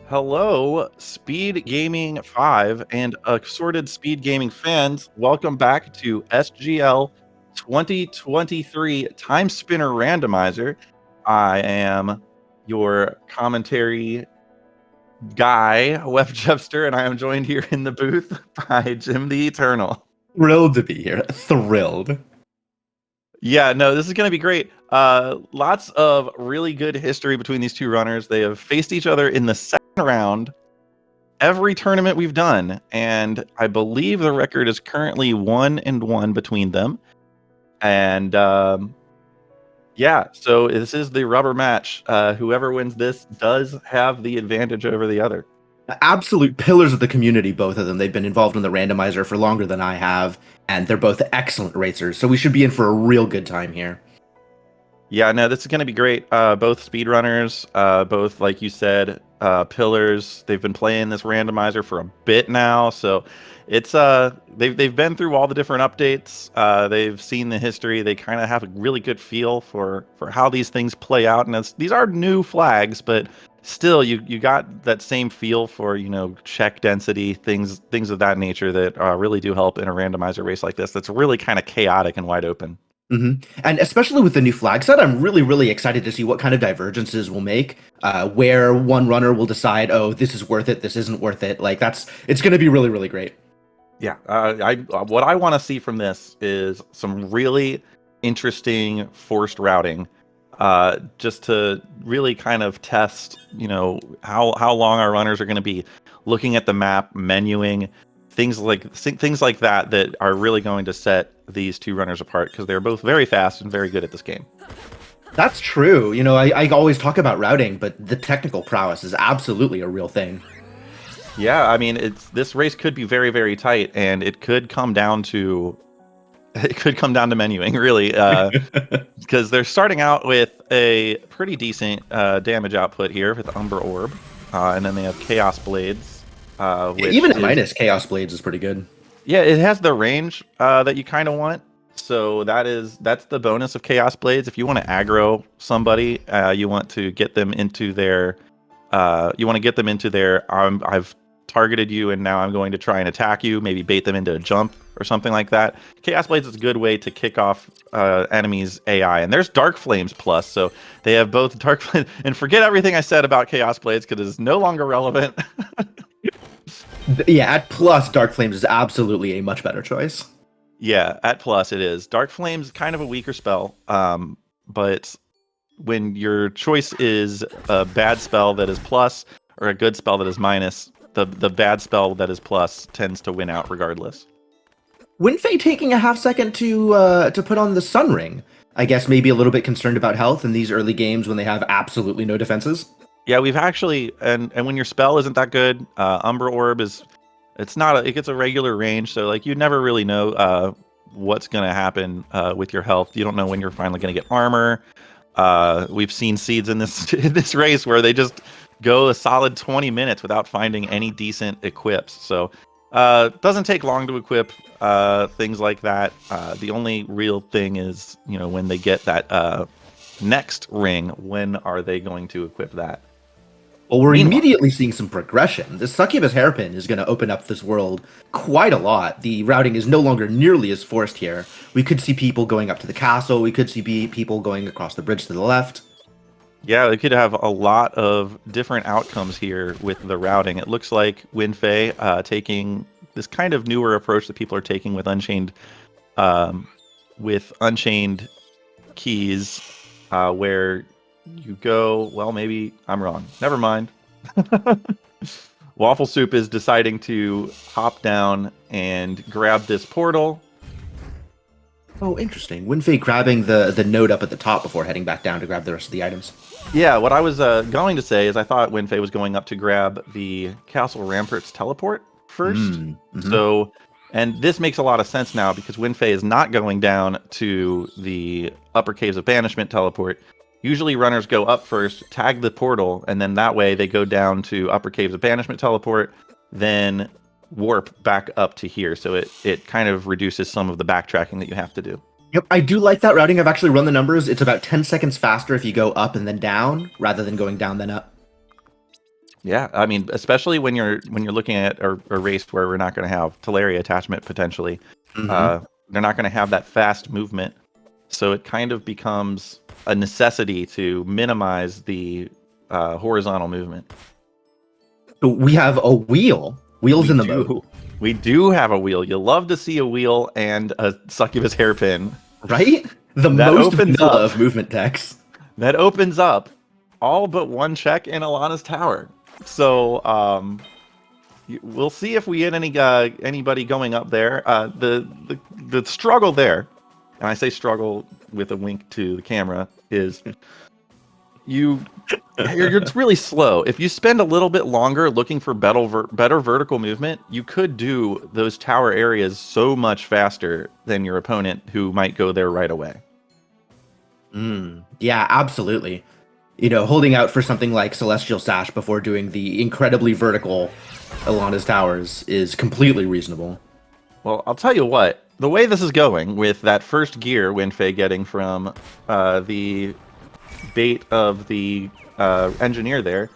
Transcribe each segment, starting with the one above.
Hello, Speed Gaming 5 and assorted Speed Gaming fans. Welcome back to SGL 2023 Timespinner Randomizer. I am your commentary guy, Web Jepster, and I am joined here in the booth by Jim the Eternal. Thrilled to be here. Thrilled. Yeah, no, this is going to be great. Lots of really good history between these two runners. They have faced each other in the second round every tournament we've done, and I believe the record is currently 1-1 between them. And yeah, so this is the rubber match. Whoever wins this does have the advantage over the other. Absolute pillars of the community, both of them. They've been involved in the randomizer for longer than I have, and they're both excellent racers, so we should be in for a real good time here. Yeah, no, this is going to be great. Both speedrunners, both, like you said, pillars. They've been playing this randomizer for a bit now, so it's they've been through all the different updates. They've seen the history. They kind of have a really good feel for how these things play out. And these are new flags, but still, you got that same feel for check density, things of that nature that really do help in a randomizer race like this. That's really kind of chaotic and wide open. Mm-hmm. And especially with the new flag set, I'm really excited to see what kind of divergences we'll make, where one runner will decide, oh, this is worth it, this isn't worth it. Like it's going to be really great. Yeah, what I want to see from this is some really interesting forced routing, just to really kind of test, how long our runners are going to be looking at the map, menuing, things like that are really going to set these two runners apart, because they're both very fast and very good at this game. That's true. I always talk about routing, but the technical prowess is absolutely a real thing. Yeah, I mean, this race could be very tight, and it could come down to menuing, really, because they're starting out with a pretty decent damage output here with Umber Orb, and then they have Chaos Blades. Even at minus, Chaos Blades is pretty good. Yeah, it has the range that you kind of want. So that's the bonus of Chaos Blades. If you want to aggro somebody, you want to get them into their I've targeted you and now I'm going to try and attack you, maybe bait them into a jump or something like that. Chaos Blades is a good way to kick off enemies' AI. And there's Dark Flames plus, so they have both Dark Flames. And forget everything I said about Chaos Blades, because it's no longer relevant. Yeah, at plus, Dark Flames is absolutely a much better choice. Yeah, at plus it is. Dark Flame's kind of a weaker spell, but when your choice is a bad spell that is plus or a good spell that is minus, the bad spell that is plus tends to win out regardless. WindFae taking a half second to put on the Sun Ring. I guess maybe a little bit concerned about health in these early games when they have absolutely no defenses. Yeah, we've actually, and when your spell isn't that good, Umber Orb it gets a regular range, so like you never really know what's going to happen with your health. You don't know when you're finally going to get armor. We've seen seeds in this race where they just go a solid 20 minutes without finding any decent equips. So it doesn't take long to equip things like that. The only real thing is, when they get that next ring, when are they going to equip that? Well, we're immediately seeing some progression. The Succubus Hairpin is going to open up this world quite a lot. The routing is no longer nearly as forced here. We could see people going up to the castle. We could see people going across the bridge to the left. Yeah, they could have a lot of different outcomes here with the routing. It looks like WindFae taking this kind of newer approach that people are taking with Unchained keys, where you go, well, maybe I'm wrong. Never mind. Wafflesoup is deciding to hop down and grab this portal. Oh, interesting. WindFae grabbing the node up at the top before heading back down to grab the rest of the items. Yeah, what I was going to say is I thought WindFae was going up to grab the Castle Ramparts teleport first. Mm-hmm. So, and this makes a lot of sense now, because WindFae is not going down to the Upper Caves of Banishment teleport. Usually runners go up first, tag the portal, and then that way they go down to Upper Caves of Banishment teleport, then warp back up to here. So it kind of reduces some of the backtracking that you have to do. Yep, I do like that routing. I've actually run the numbers. It's about 10 seconds faster if you go up and then down, rather than going down then up. Yeah, I mean, especially when you're looking at a race where we're not going to have Teleria attachment potentially, Mm-hmm. they're not going to have that fast movement, so it kind of becomes a necessity to minimize the horizontal movement. So we have a wheels in the mode, We do have a wheel. You love to see a wheel and a succubus hairpin. right? The That most opens vanilla up. of movement decks. That opens up all but one check in Alana's tower. So we'll see if we get anybody going up there. The struggle there, and I say struggle with a wink to the camera, is you're really slow. If you spend a little bit longer looking for better vertical movement, you could do those tower areas so much faster than your opponent who might go there right away. Yeah, absolutely. You know, holding out for something like Celestial Sash before doing the incredibly vertical Alana's Towers is completely reasonable. Well, I'll tell you what, the way this is going with that first gear WindFae getting from the bait of the engineer there,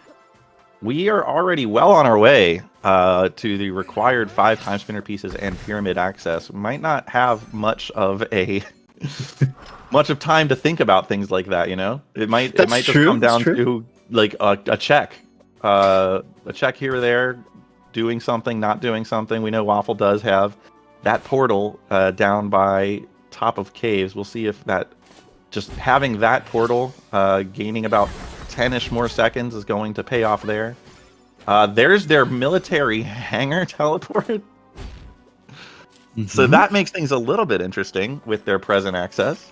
we are already well on our way to the required 5 Timespinner pieces and pyramid access. Might not have much of time to think about things like that, you know? It might just come down to like a check here or there, doing something, not doing something. We know Waffle does have that portal down by top of caves. We'll see if that, just having that portal gaining about 10-ish more seconds is going to pay off there. There's their military hangar teleport. So that makes things a little bit interesting with their present access.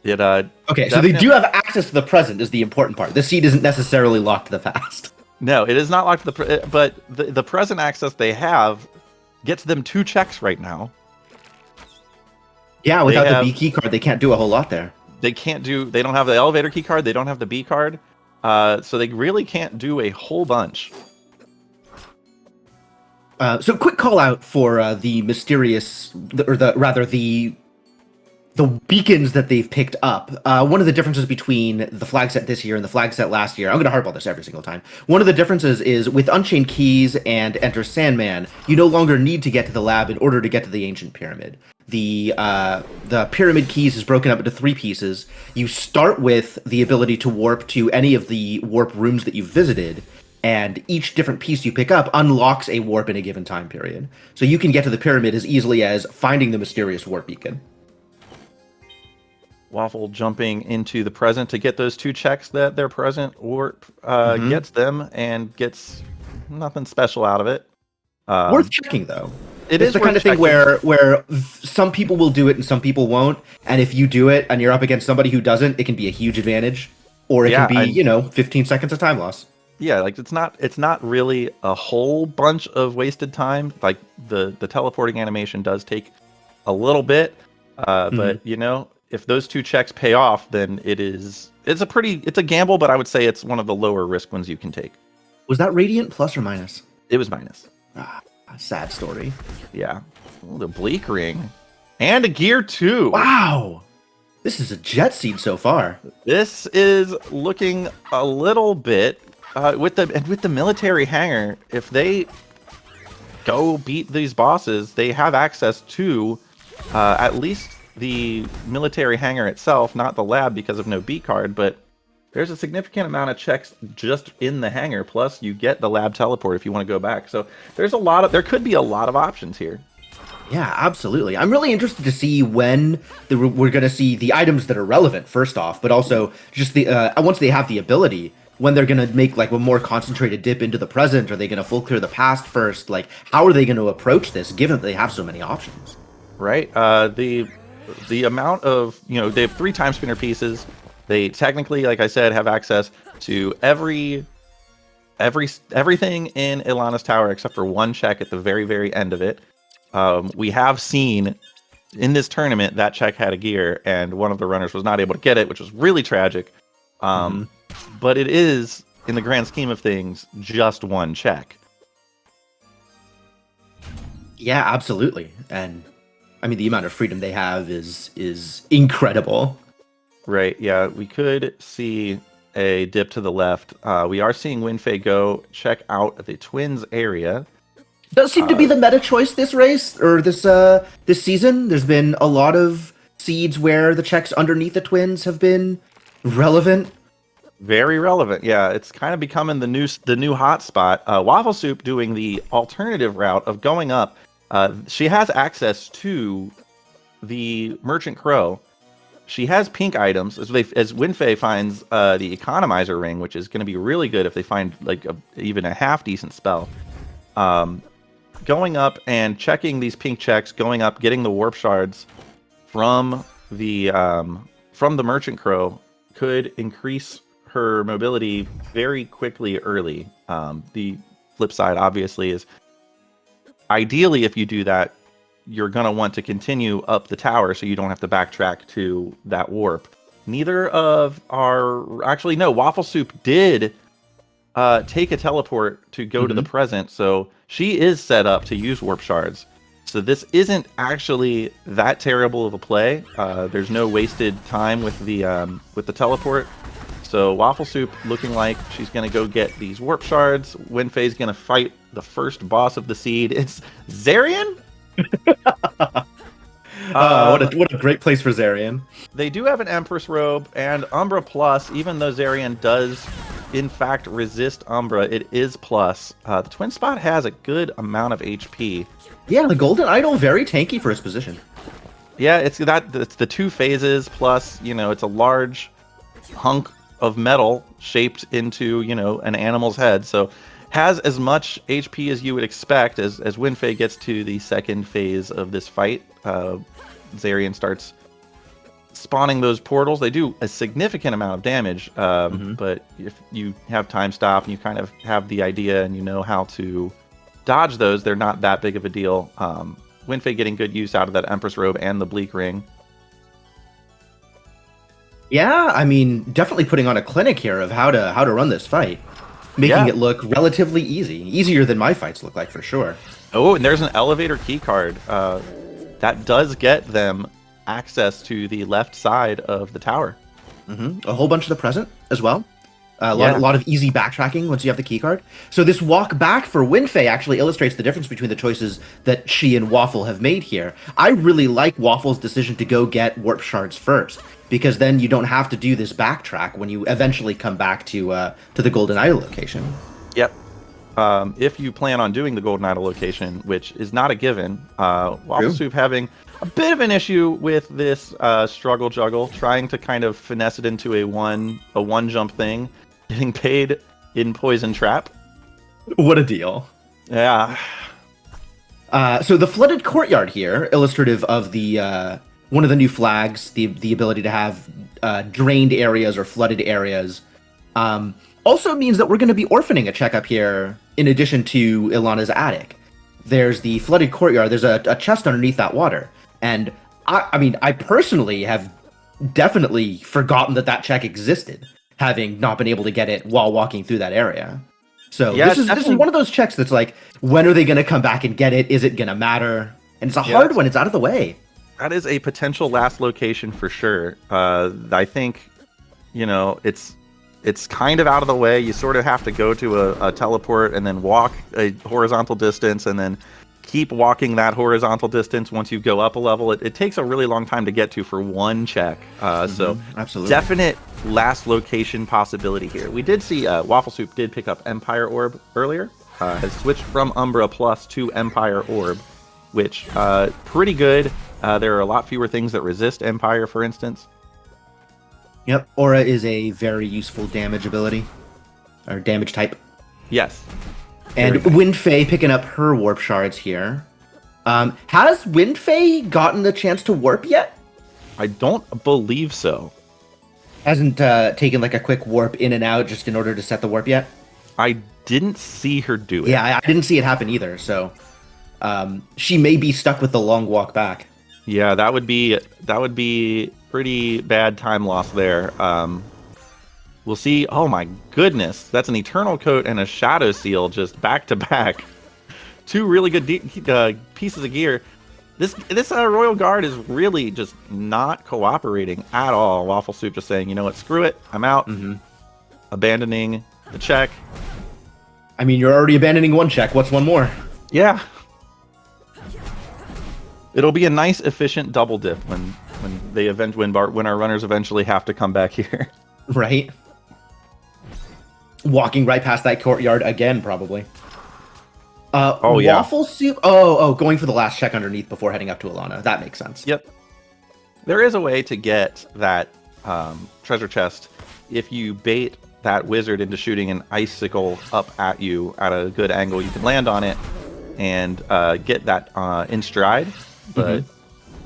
Okay, so they do have access to the present is the important part. The seed isn't necessarily locked to the past. No, it is not locked to but the present access they have gets them 2 checks right now. Yeah, without the B key card, they can't do a whole lot there. They don't have the elevator key card, they don't have the B card. So they really can't do a whole bunch. So quick call out for the mysterious, the beacons that they've picked up. One of the differences between the flag set this year and the flag set last year, I'm going to harp on this every single time. One of the differences is with Unchained Keys and Enter Sandman, you no longer need to get to the lab in order to get to the Ancient Pyramid. The Pyramid Keys is broken up into 3 pieces. You start with the ability to warp to any of the warp rooms that you've visited, and each different piece you pick up unlocks a warp in a given time period. So you can get to the pyramid as easily as finding the mysterious warp beacon. Waffle jumping into the present to get those 2 checks that their present warp gets them, and gets nothing special out of it. Worth checking, though. It's the kind of thing where some people will do it and some people won't, and if you do it and you're up against somebody who doesn't, it can be a huge advantage, or it can be 15 seconds of time loss. Yeah, like it's not really a whole bunch of wasted time. Like the teleporting animation does take a little bit, but you know, if those 2 checks pay off, then it's a gamble, but I would say it's one of the lower risk ones you can take. Was that Radiant plus or minus? It was minus. Sad story. Yeah. Oh, the Bleak Ring. And a gear too. Wow. This is a jet seed so far. This is looking a little bit with the military hangar. If they go beat these bosses, they have access to at least the military hangar itself, not the lab because of no B card, but there's a significant amount of checks just in the hangar. Plus, you get the lab teleport if you want to go back. So there could be a lot of options here. Yeah, absolutely. I'm really interested to see when we're going to see the items that are relevant, first off, but also just once they have the ability, when they're going to make like a more concentrated dip into the present. Are they going to full clear the past first? Like, how are they going to approach this, given that they have so many options? Right. The amount of, they have 3 Timespinner pieces. They technically, like I said, have access to everything in Alana's Tower except for 1 check at the very, very end of it. We have seen in this tournament that check had a gear, and one of the runners was not able to get it, which was really tragic. But it is, in the grand scheme of things, just 1 check. Yeah, absolutely. And I mean, the amount of freedom they have is incredible. Right. Yeah, we could see a dip to the left. We are seeing WindFae go check out the Twins area. Does seem to be the meta choice this race or this season. There's been a lot of seeds where the checks underneath the Twins have been relevant. Very relevant. Yeah, it's kind of becoming the new hot spot. Wafflesoup doing the alternative route of going up. She has access to the Merchant Crow. She has pink items as WindFae finds the Economizer ring, which is going to be really good if they find like even a half decent spell. Going up and checking these pink checks, going up, getting the warp shards from the Merchant Crow could increase her mobility very quickly early. The flip side, obviously, is ideally if you do that, you're going to want to continue up the tower so you don't have to backtrack to that warp. Neither of our... Actually, no, Wafflesoup did take a teleport to go to the present, so she is set up to use warp shards. So this isn't actually that terrible of a play. There's no wasted time with the teleport. So Wafflesoup looking like she's going to go get these warp shards. WindFae's going to fight the first boss of the seed. It's Zarian? What a great place for Zarian. They do have an Empress robe and Umbra plus, even though Zarian does in fact resist Umbra, it is plus. The Twin Spot has a good amount of HP. Yeah, the Golden Idol, very tanky for his position. Yeah, it's the two phases plus, it's a large hunk of metal shaped into, an animal's head. So has as much HP as you would expect as WindFae gets to the second phase of this fight. Zarian starts spawning those portals. They do a significant amount of damage, but if you have time stop and you kind of have the idea and you know how to dodge those, they're not that big of a deal. WindFae getting good use out of that Empress robe and the Bleak Ring. Yeah, I mean, definitely putting on a clinic here of how to run this fight, making it look relatively easier than my fights look like for sure. Oh, and there's an elevator key card that does get them access to the left side of the tower. A whole bunch of the present as well. A lot of easy backtracking once you have the keycard. So this walk back for WindFae actually illustrates the difference between the choices that she and Waffle have made here. I really like Waffle's decision to go get warp shards first, because then you don't have to do this backtrack when you eventually come back to the Golden Idol location. Yep. If you plan on doing the Golden Idol location, which is not a given, Wafflesoup having a bit of an issue with this struggle juggle, trying to kind of finesse it into a one jump thing, getting paid in Poison Trap. What a deal. Yeah. So the flooded courtyard here, illustrative of the one of the new flags, the ability to have drained areas or flooded areas, also means that we're going to be orphaning a checkup here in addition to Ilana's attic. There's the flooded courtyard. There's a chest underneath that water. And I mean, I personally have definitely forgotten that check existed, having not been able to get it while walking through that area. So this is one of those checks that's like, when are they going to come back and get it? Is it going to matter? And it's a hard one. It's out of the way. That is a potential last location for sure. I think, it's kind of out of the way. You sort of have to go to a teleport and then walk a horizontal distance and then keep walking that horizontal distance once you go up a level. It takes a really long time to get to for one check. So absolutely. Definite last location possibility here. We did see Wafflesoup did pick up Empire Orb earlier. Has switched from Umbra Plus to Empire Orb, which pretty good. There are a lot fewer things that resist Empire, for instance. Yep, Aura is a very useful damage ability, or damage type. Yes. And WindFae picking up her warp shards here. Has WindFae gotten the chance to warp yet? I don't believe so. Hasn't taken like a quick warp in and out just in order to set the warp yet? I didn't see her do it. Yeah, I didn't see it happen either, so she may be stuck with the long walk back. Yeah, that would be pretty bad time loss there. We'll see. Oh my goodness, that's an Eternal Coat and a Shadow Seal just back to back. Two really good pieces of gear. This Royal Guard is really just not cooperating at all. Wafflesoup just saying, you know what, screw it, I'm out. Abandoning the check. I mean, you're already abandoning one check. What's one more? Yeah. It'll be a nice, efficient double dip when our runners eventually have to come back here. Right. Walking right past that courtyard again, probably. Wafflesoup. Oh, going for the last check underneath before heading up to Alana. That makes sense. Yep. There is a way to get that treasure chest if you bait that wizard into shooting an icicle up at you at a good angle. You can land on it and get that in stride, but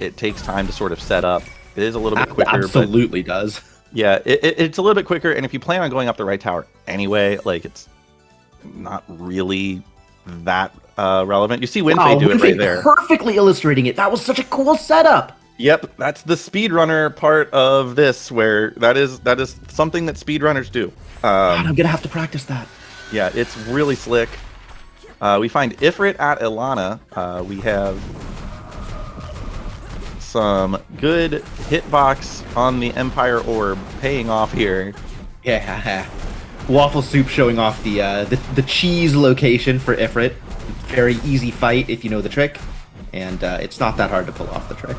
it takes time to sort of set up. It is a little bit quicker. Absolutely does. Yeah, it's a little bit quicker, and if you plan on going up the right tower anyway, like, it's not really that relevant. You see WindFae do it right there. Perfectly illustrating it. That was such a cool setup. Yep, that's the speedrunner part of this, where that is something that speedrunners do. God, I'm gonna have to practice that. Yeah, it's really slick. We find Ifrit at Ilana. We have some good hitbox on the Empire Orb paying off here. Yeah. Wafflesoup showing off the cheese location for Ifrit. Very easy fight if you know the trick, and it's not that hard to pull off the trick.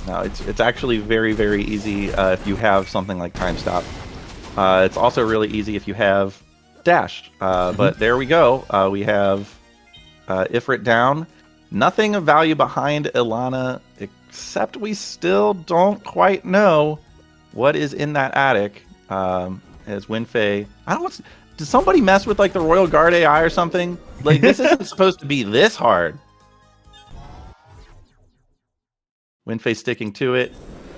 No, it's actually very, very easy if you have something like Time Stop. It's also really easy if you have Dash. But there we go. We have Ifrit down. Nothing of value behind Ilana, except we still don't quite know what is in that attic. As WindFae, did somebody mess with like the Royal Guard AI or something? Like, this isn't supposed to be this hard. WindFae sticking to it.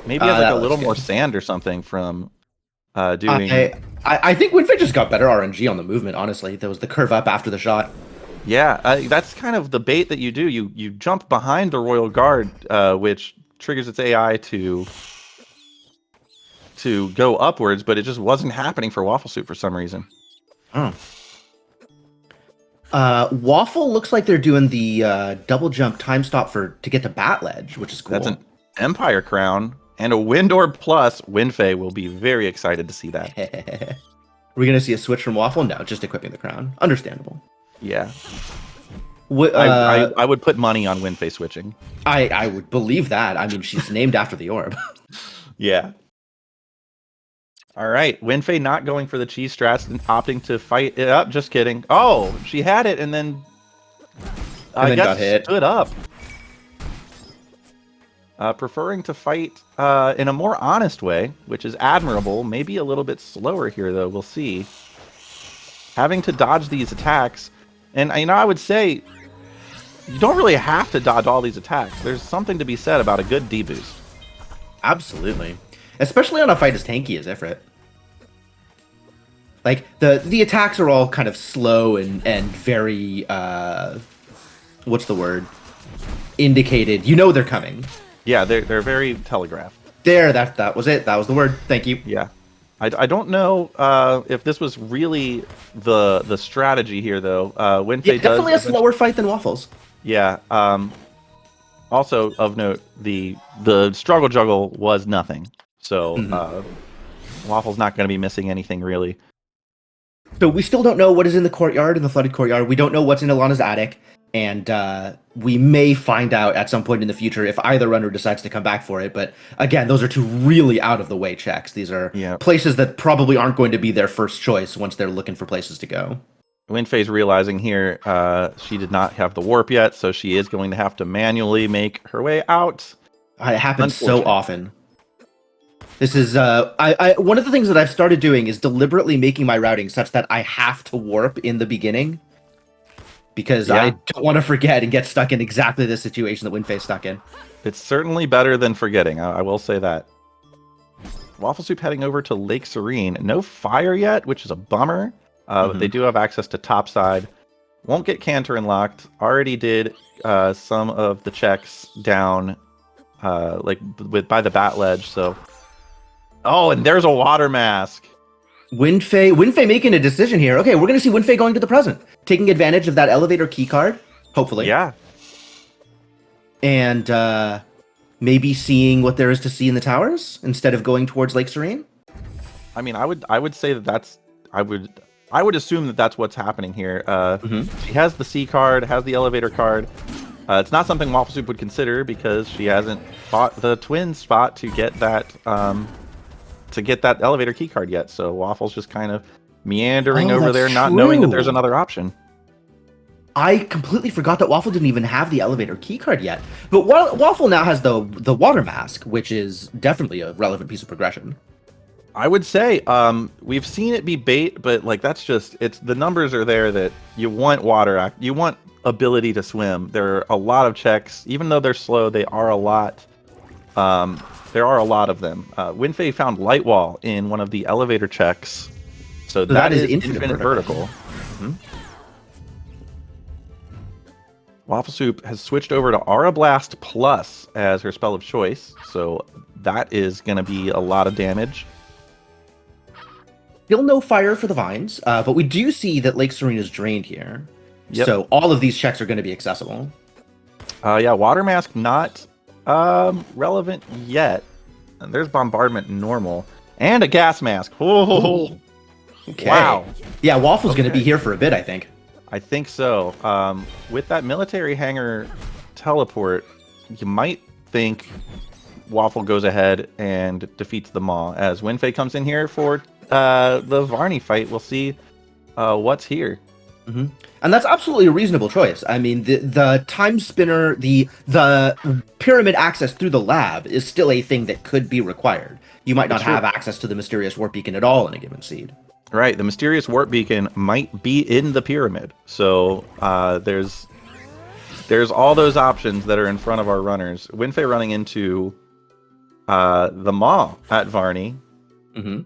Maybe has like a little more sand or something from doing. I think WindFae just got better RNG on the movement. Honestly, there was the curve up after the shot. Yeah, that's kind of the bait that you do. You jump behind the Royal Guard, which triggers its AI to go upwards, but it just wasn't happening for Wafflesoup for some reason. Waffle looks like they're doing the double jump time stop to get to Bat Ledge, which is cool. That's an Empire Crown and a Wind Orb Plus. WindFae will be very excited to see that. We're going to see a switch from Waffle? No, just equipping the crown. Understandable. Yeah. I would put money on WindFae switching. I would believe that. I mean, she's named after the orb. Yeah. All right. WindFae not going for the cheese strats and opting to fight it up. Just kidding. Oh, she had it and then I guess got hit. Stood up. Preferring to fight in a more honest way, which is admirable. Maybe a little bit slower here, though. We'll see. Having to dodge these attacks. And, I would say you don't really have to dodge all these attacks. There's something to be said about a good D-boost. Absolutely. Especially on a fight as tanky as Ifrit. Like, the attacks are all kind of slow and very, what's the word? Indicated. You know they're coming. Yeah, they're very telegraphed. There, that was it. That was the word. Thank you. Yeah. I don't know if this was really the strategy here, though. WindFae definitely a slower fight than Waffles. Yeah. Also of note, the struggle juggle was nothing, so Waffle's not going to be missing anything really. So we still don't know what is in the courtyard, in the flooded courtyard. We don't know what's in Ilana's attic, and we may find out at some point in the future if either runner decides to come back for it. But again, those are two really out-of-the-way checks. These are places that probably aren't going to be their first choice once they're looking for places to go. WindFae's realizing here she did not have the warp yet, so she is going to have to manually make her way out. It happens so often. This is one of the things that I've started doing is deliberately making my routing such that I have to warp in the beginning. Because I don't want to forget and get stuck in exactly the situation that WindFae's stuck in. It's certainly better than forgetting, I will say that. Wafflesoup heading over to Lake Serene. No fire yet, which is a bummer. But they do have access to topside. Won't get Cantor unlocked. Already did some of the checks down by the Bat Ledge. So, and there's a water mask. WindFae making a decision here. Okay, we're going to see WindFae going to the present, taking advantage of that elevator key card, hopefully. Yeah. and maybe seeing what there is to see in the towers instead of going towards Lake Serene. I mean, I would say that I would assume that that's what's happening here. She has the C card, has the elevator card. It's not something Wafflesoup would consider because she hasn't fought the twin spot to get that elevator key card yet. So Waffle's just kind of meandering over there, not knowing that there's another option. I completely forgot that Waffle didn't even have the elevator keycard yet. But Waffle now has the water mask, which is definitely a relevant piece of progression. I would say we've seen it be bait, but like that's just the numbers are there that you want water, you want ability to swim. There are a lot of checks, even though they're slow. They are a lot. There are a lot of them. WindFae found Light Wall in one of the elevator checks, so that is infinite vertical. Mm-hmm. Wafflesoup has switched over to Aura Blast Plus as her spell of choice, so that is going to be a lot of damage. Still no fire for the vines, but we do see that Lake Serene is drained here. Yep. So all of these checks are going to be accessible. Yeah, Water Mask not relevant yet. And there's Bombardment normal. And a Gas Mask. Oh, okay. Wow. Yeah, Waffle's going to be here for a bit, I think. I think so. With that military hangar teleport, you might think Waffle goes ahead and defeats the Maw. As WindFae comes in here for the Varney fight, we'll see what's here. Mm-hmm. And that's absolutely a reasonable choice. I mean, the Timespinner, the pyramid access through the lab is still a thing that could be required. You might not have access to the mysterious warp beacon at all in a given seed. Right, the mysterious warp beacon might be in the pyramid, so there's all those options that are in front of our runners. WindFae running into the Maw at Varney. Mm-hmm.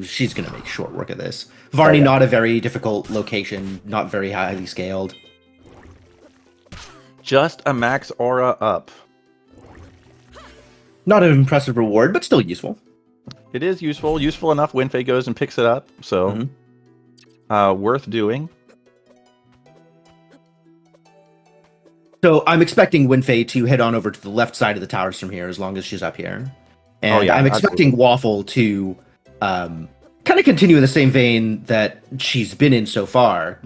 She's gonna make short work of this. Varney, not a very difficult location, not very highly scaled. Just a max aura up. Not an impressive reward, but still useful. It is useful enough. WindFae goes and picks it up, so worth doing. So I'm expecting WindFae to head on over to the left side of the towers from here, as long as she's up here. And I'm expecting Waffle to kind of continue in the same vein that she's been in so far,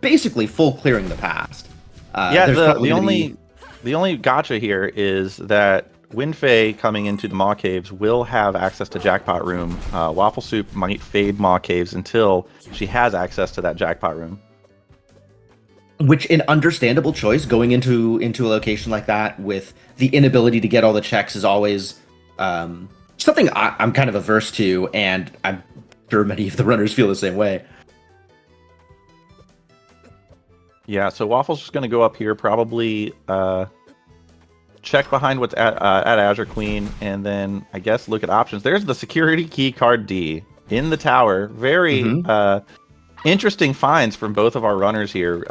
basically full clearing the past. The only gotcha here is that WindFae coming into the Maw Caves will have access to Jackpot Room. Wafflesoup might fade Maw Caves until she has access to that Jackpot Room. Which, an understandable choice, going into a location like that with the inability to get all the checks is always something I'm kind of averse to, and I'm sure many of the runners feel the same way. Yeah, so Waffle's just going to go up here, probably check behind what's at Azure Queen, and then I guess look at options. There's the security key card D in the tower. Very interesting finds from both of our runners here,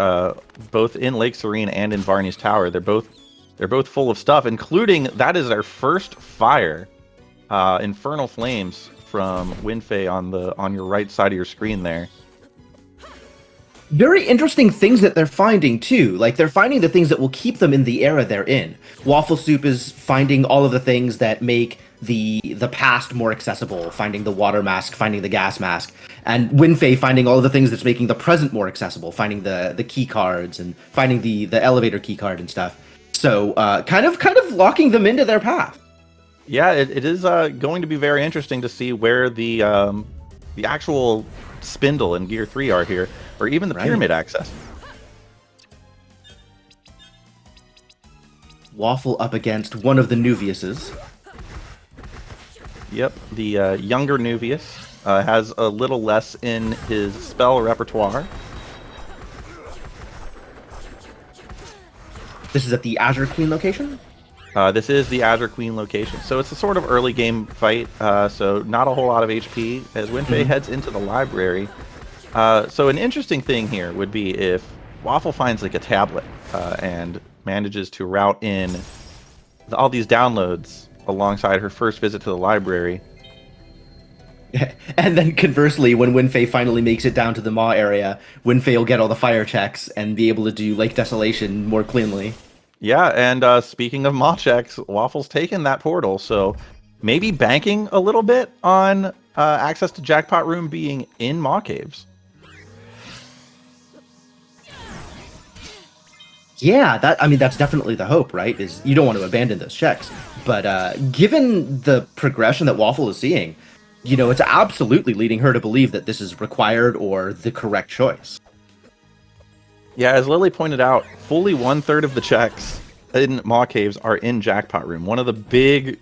both in Lake Serene and in Varney's tower. They're both full of stuff, including that is our first fire, Infernal Flames from WindFae on your right side of your screen there. Very interesting things that they're finding too. Like, they're finding the things that will keep them in the era they're in. Wafflesoup is finding all of the things that make the past more accessible, finding the water mask, finding the gas mask, and WindFae finding all of the things that's making the present more accessible, finding the key cards and finding the elevator key card and stuff. So kind of locking them into their path. Yeah, it is going to be very interesting to see where the actual spindle and Gear 3 are here, or even the pyramid access. Waffle up against one of the Nuviuses. Yep, the younger Nuvius has a little less in his spell repertoire. This is at the Azure Queen location? This is the Azure Queen location. So it's a sort of early game fight, so not a whole lot of HP as WindFae heads into the library. So an interesting thing here would be if Waffle finds like a tablet and manages to route in all these downloads alongside her first visit to the library. And then conversely, when WindFae finally makes it down to the Maw area, WindFae will get all the fire checks and be able to do Lake Desolation more cleanly. Yeah, and speaking of maw checks, Waffle's taken that portal, so maybe banking a little bit on access to Jackpot Room being in maw caves. Yeah, that's definitely the hope, right? Is you don't want to abandon those checks. But given the progression that Waffle is seeing, it's absolutely leading her to believe that this is required or the correct choice. Yeah, as Lily pointed out, fully 1/3 of the checks in maw caves are in Jackpot Room. One of the big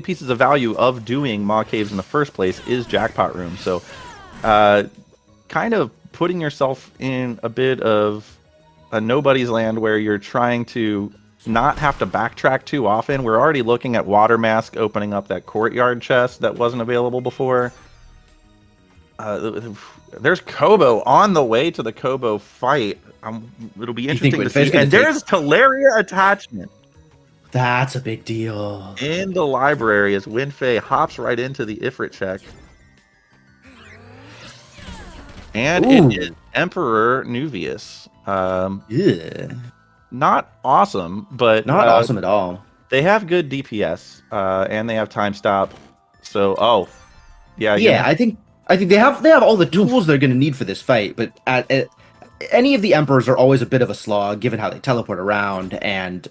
pieces of value of doing maw caves in the first place is Jackpot Room. So, kind of putting yourself in a bit of a nobody's land where you're trying to not have to backtrack too often. We're already looking at Water Mask opening up that courtyard chest that wasn't available before. There's Kobo on the way to the Kobo fight. It'll be interesting to see. And there's Teleria attachment. That's a big deal. In the library as WindFae hops right into the Ifrit check. And it is Emperor Nuvius. Yeah. Not awesome, but not awesome at all. They have good DPS, and they have time stop. So, yeah, I think they have all the tools they're going to need for this fight. But any of the Emperors are always a bit of a slog, given how they teleport around, and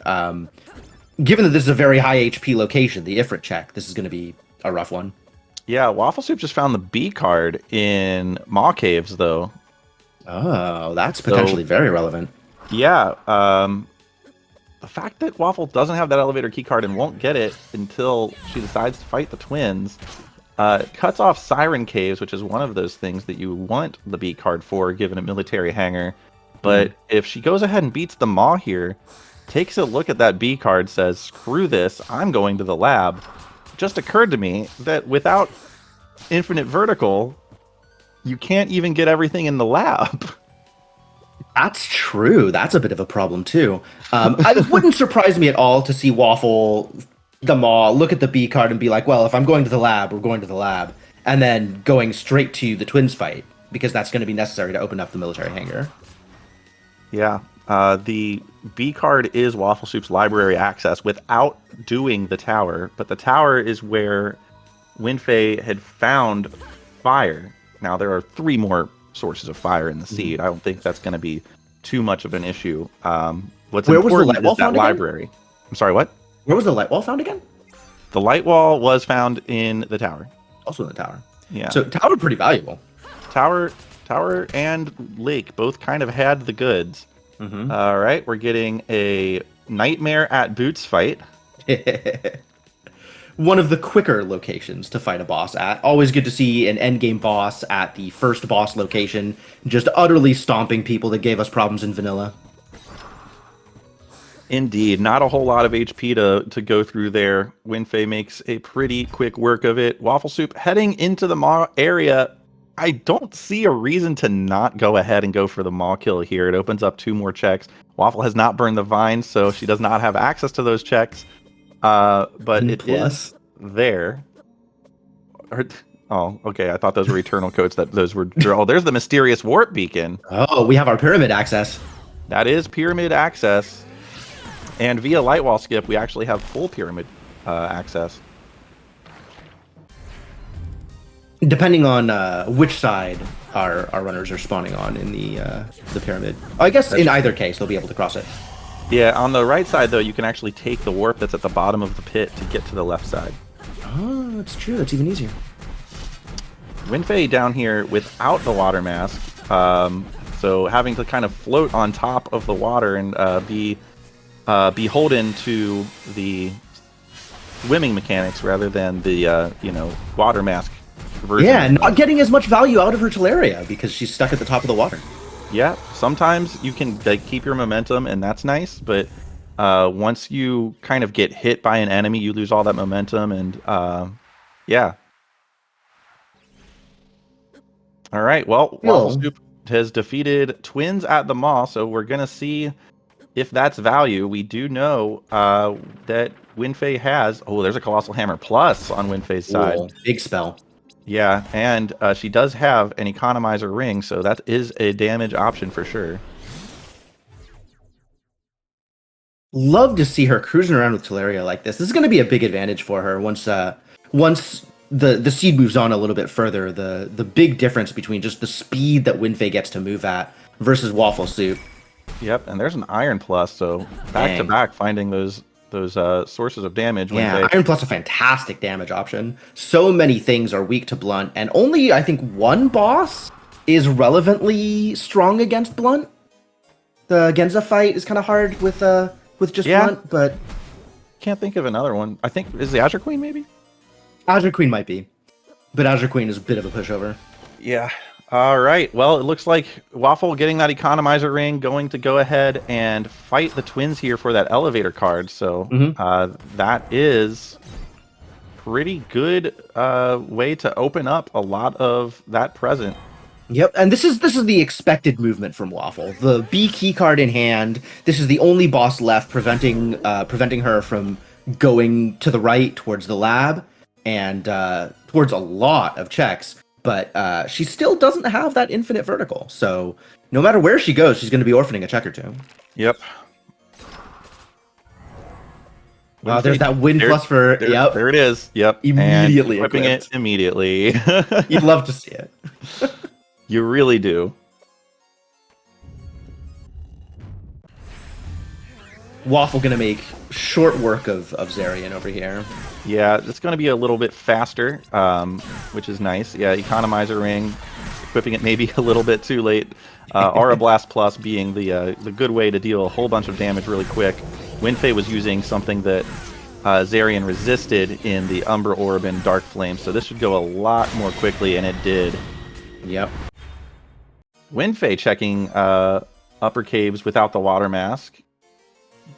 given that this is a very high HP location, the Ifrit check, this is going to be a rough one. Yeah, Wafflesoup just found the B card in Maw Caves, though. Oh, that's potentially very relevant. Yeah, the fact that Waffle doesn't have that elevator key card and won't get it until she decides to fight the twins cuts off Siren Caves, which is one of those things that you want the B card for, given a military hangar. But if she goes ahead and beats the Maw here, takes a look at that B card, says, screw this, I'm going to the lab. Just occurred to me that without Infinite Vertical, you can't even get everything in the lab. That's true. That's a bit of a problem, too. It wouldn't surprise me at all to see Waffle, the Maw, look at the B card and be like, well, if I'm going to the lab, we're going to the lab. And then going straight to the twins fight, because that's going to be necessary to open up the military hangar. Yeah. The B card is Wafflesoup's library access without doing the tower, but the tower is where WindFae had found fire. Now, there are 3 more sources of fire in the seed. I don't think that's going to be too much of an issue. Where was the light wall is that library. Again? I'm sorry, what? Where was the light wall found again? The light wall was found in the tower. Also in the tower. Yeah. So tower pretty valuable. Tower and lake both kind of had the goods. All right, we're getting a Nightmare at Boots fight. One of the quicker locations to fight a boss at. Always good to see an endgame boss at the first boss location, just utterly stomping people that gave us problems in vanilla. Indeed, not a whole lot of HP to go through there. WindFae makes a pretty quick work of it. Wafflesoup heading into the Maw area. I don't see a reason to not go ahead and go for the Maw kill here. It opens up 2 more checks. Waffle has not burned the vines, so she does not have access to those checks. But it is there. Oh, okay. I thought those were eternal codes. Those were. Oh, there's the mysterious warp beacon. Oh, we have our pyramid access. That is pyramid access, and via light wall skip, we actually have full pyramid access. Depending on which side our runners are spawning on in the pyramid. I guess in either case, they'll be able to cross it. Yeah, on the right side, though, you can actually take the warp that's at the bottom of the pit to get to the left side. Oh, that's true. That's even easier. WindFae down here without the water mask, so having to kind of float on top of the water and be beholden to the swimming mechanics rather than the water mask version. Yeah, not getting as much value out of her Teleria because she's stuck at the top of the water. Yeah, sometimes you can keep your momentum, and that's nice, but once you kind of get hit by an enemy, you lose all that momentum, and yeah. All right, well, Wafflesoup has defeated twins at the Maw, so we're going to see if that's value. We do know that WindFae has... Oh, there's a Colossal Hammer Plus on WindFae's side. Big spell. Yeah, and she does have an Economizer Ring, so that is a damage option for sure. Love to see her cruising around with Teleria like this. This is going to be a big advantage for her once the seed moves on a little bit further. The big difference between just the speed that WindFae gets to move at versus Wafflesoup. Yep, and there's an Iron Plus, so back to back finding those sources of damage. Yeah, Iron Plus a fantastic damage option. So many things are weak to Blunt, and only I think one boss is relevantly strong against Blunt. The Genza fight is kind of hard with just Blunt, but can't think of another one. I think is the Azure Queen maybe. Azure Queen might be, but Azure Queen is a bit of a pushover. Yeah. All right. Well, it looks like Waffle getting that economizer ring, going to go ahead and fight the twins here for that elevator card. So that is pretty good way to open up a lot of that present. Yep, and this is the expected movement from Waffle. The B key card in hand. This is the only boss left, preventing her from going to the right towards the lab and towards a lot of checks. But she still doesn't have that infinite vertical. So no matter where she goes, she's going to be orphaning a check or two. Yep. Wow, there's that Wind Plus for... Yep. There it is. Yep. Immediately equipping it immediately. You'd love to see it. You really do. Waffle going to make short work of Zarian over here. Yeah, it's going to be a little bit faster, which is nice. Yeah, Economizer Ring, equipping it maybe a little bit too late. Aura Blast Plus being the good way to deal a whole bunch of damage really quick. WindFae was using something that Zarian resisted in the Umbra Orb and Dark Flame, so this should go a lot more quickly, and it did. Yep. WindFae checking upper caves without the water mask.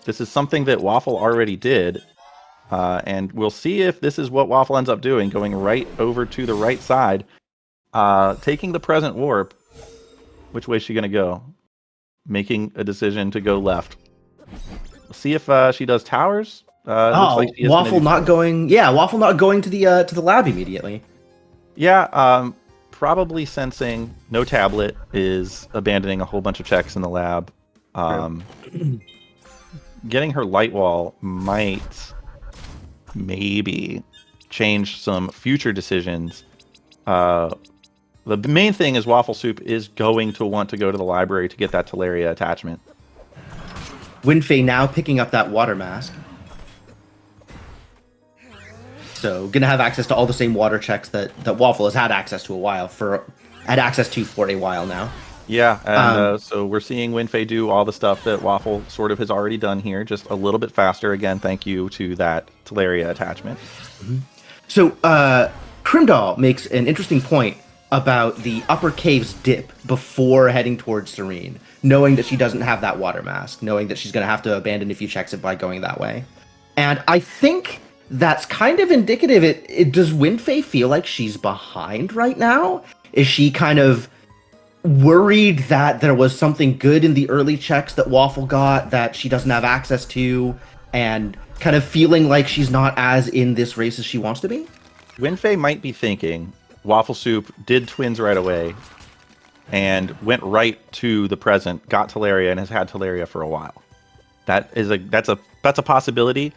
This is something that Waffle already did. And we'll see if this is what Waffle ends up doing, going right over to the right side, taking the present warp. Which way is she going to go? Making a decision to go left. We'll see if she does towers. Looks like she is Waffle not going. Yeah, Waffle not going to the lab immediately. Yeah, probably sensing no tablet is abandoning a whole bunch of checks in the lab. Getting her light wall might maybe change some future decisions. The main thing is Wafflesoup is going to want to go to the library to get that Teleria attachment. WindFae now picking up that water mask. So gonna have access to all the same water checks that Waffle has had access to for a while now. Yeah, and so we're seeing WindFae do all the stuff that Waffle sort of has already done here, just a little bit faster. Again, thank you to that Teleria attachment. So Crimdall makes an interesting point about the upper caves dip before heading towards Serene, knowing that she doesn't have that water mask, knowing that she's going to have to abandon a few checks by going that way. And I think that's kind of indicative. Does WindFae feel like she's behind right now? Is she kind of worried that there was something good in the early checks that Waffle got that she doesn't have access to, and kind of feeling like she's not as in this race as she wants to be? WindFae might be thinking Wafflesoup did twins right away and went right to the present, got Teleria, and has had Teleria for a while. That's a possibility.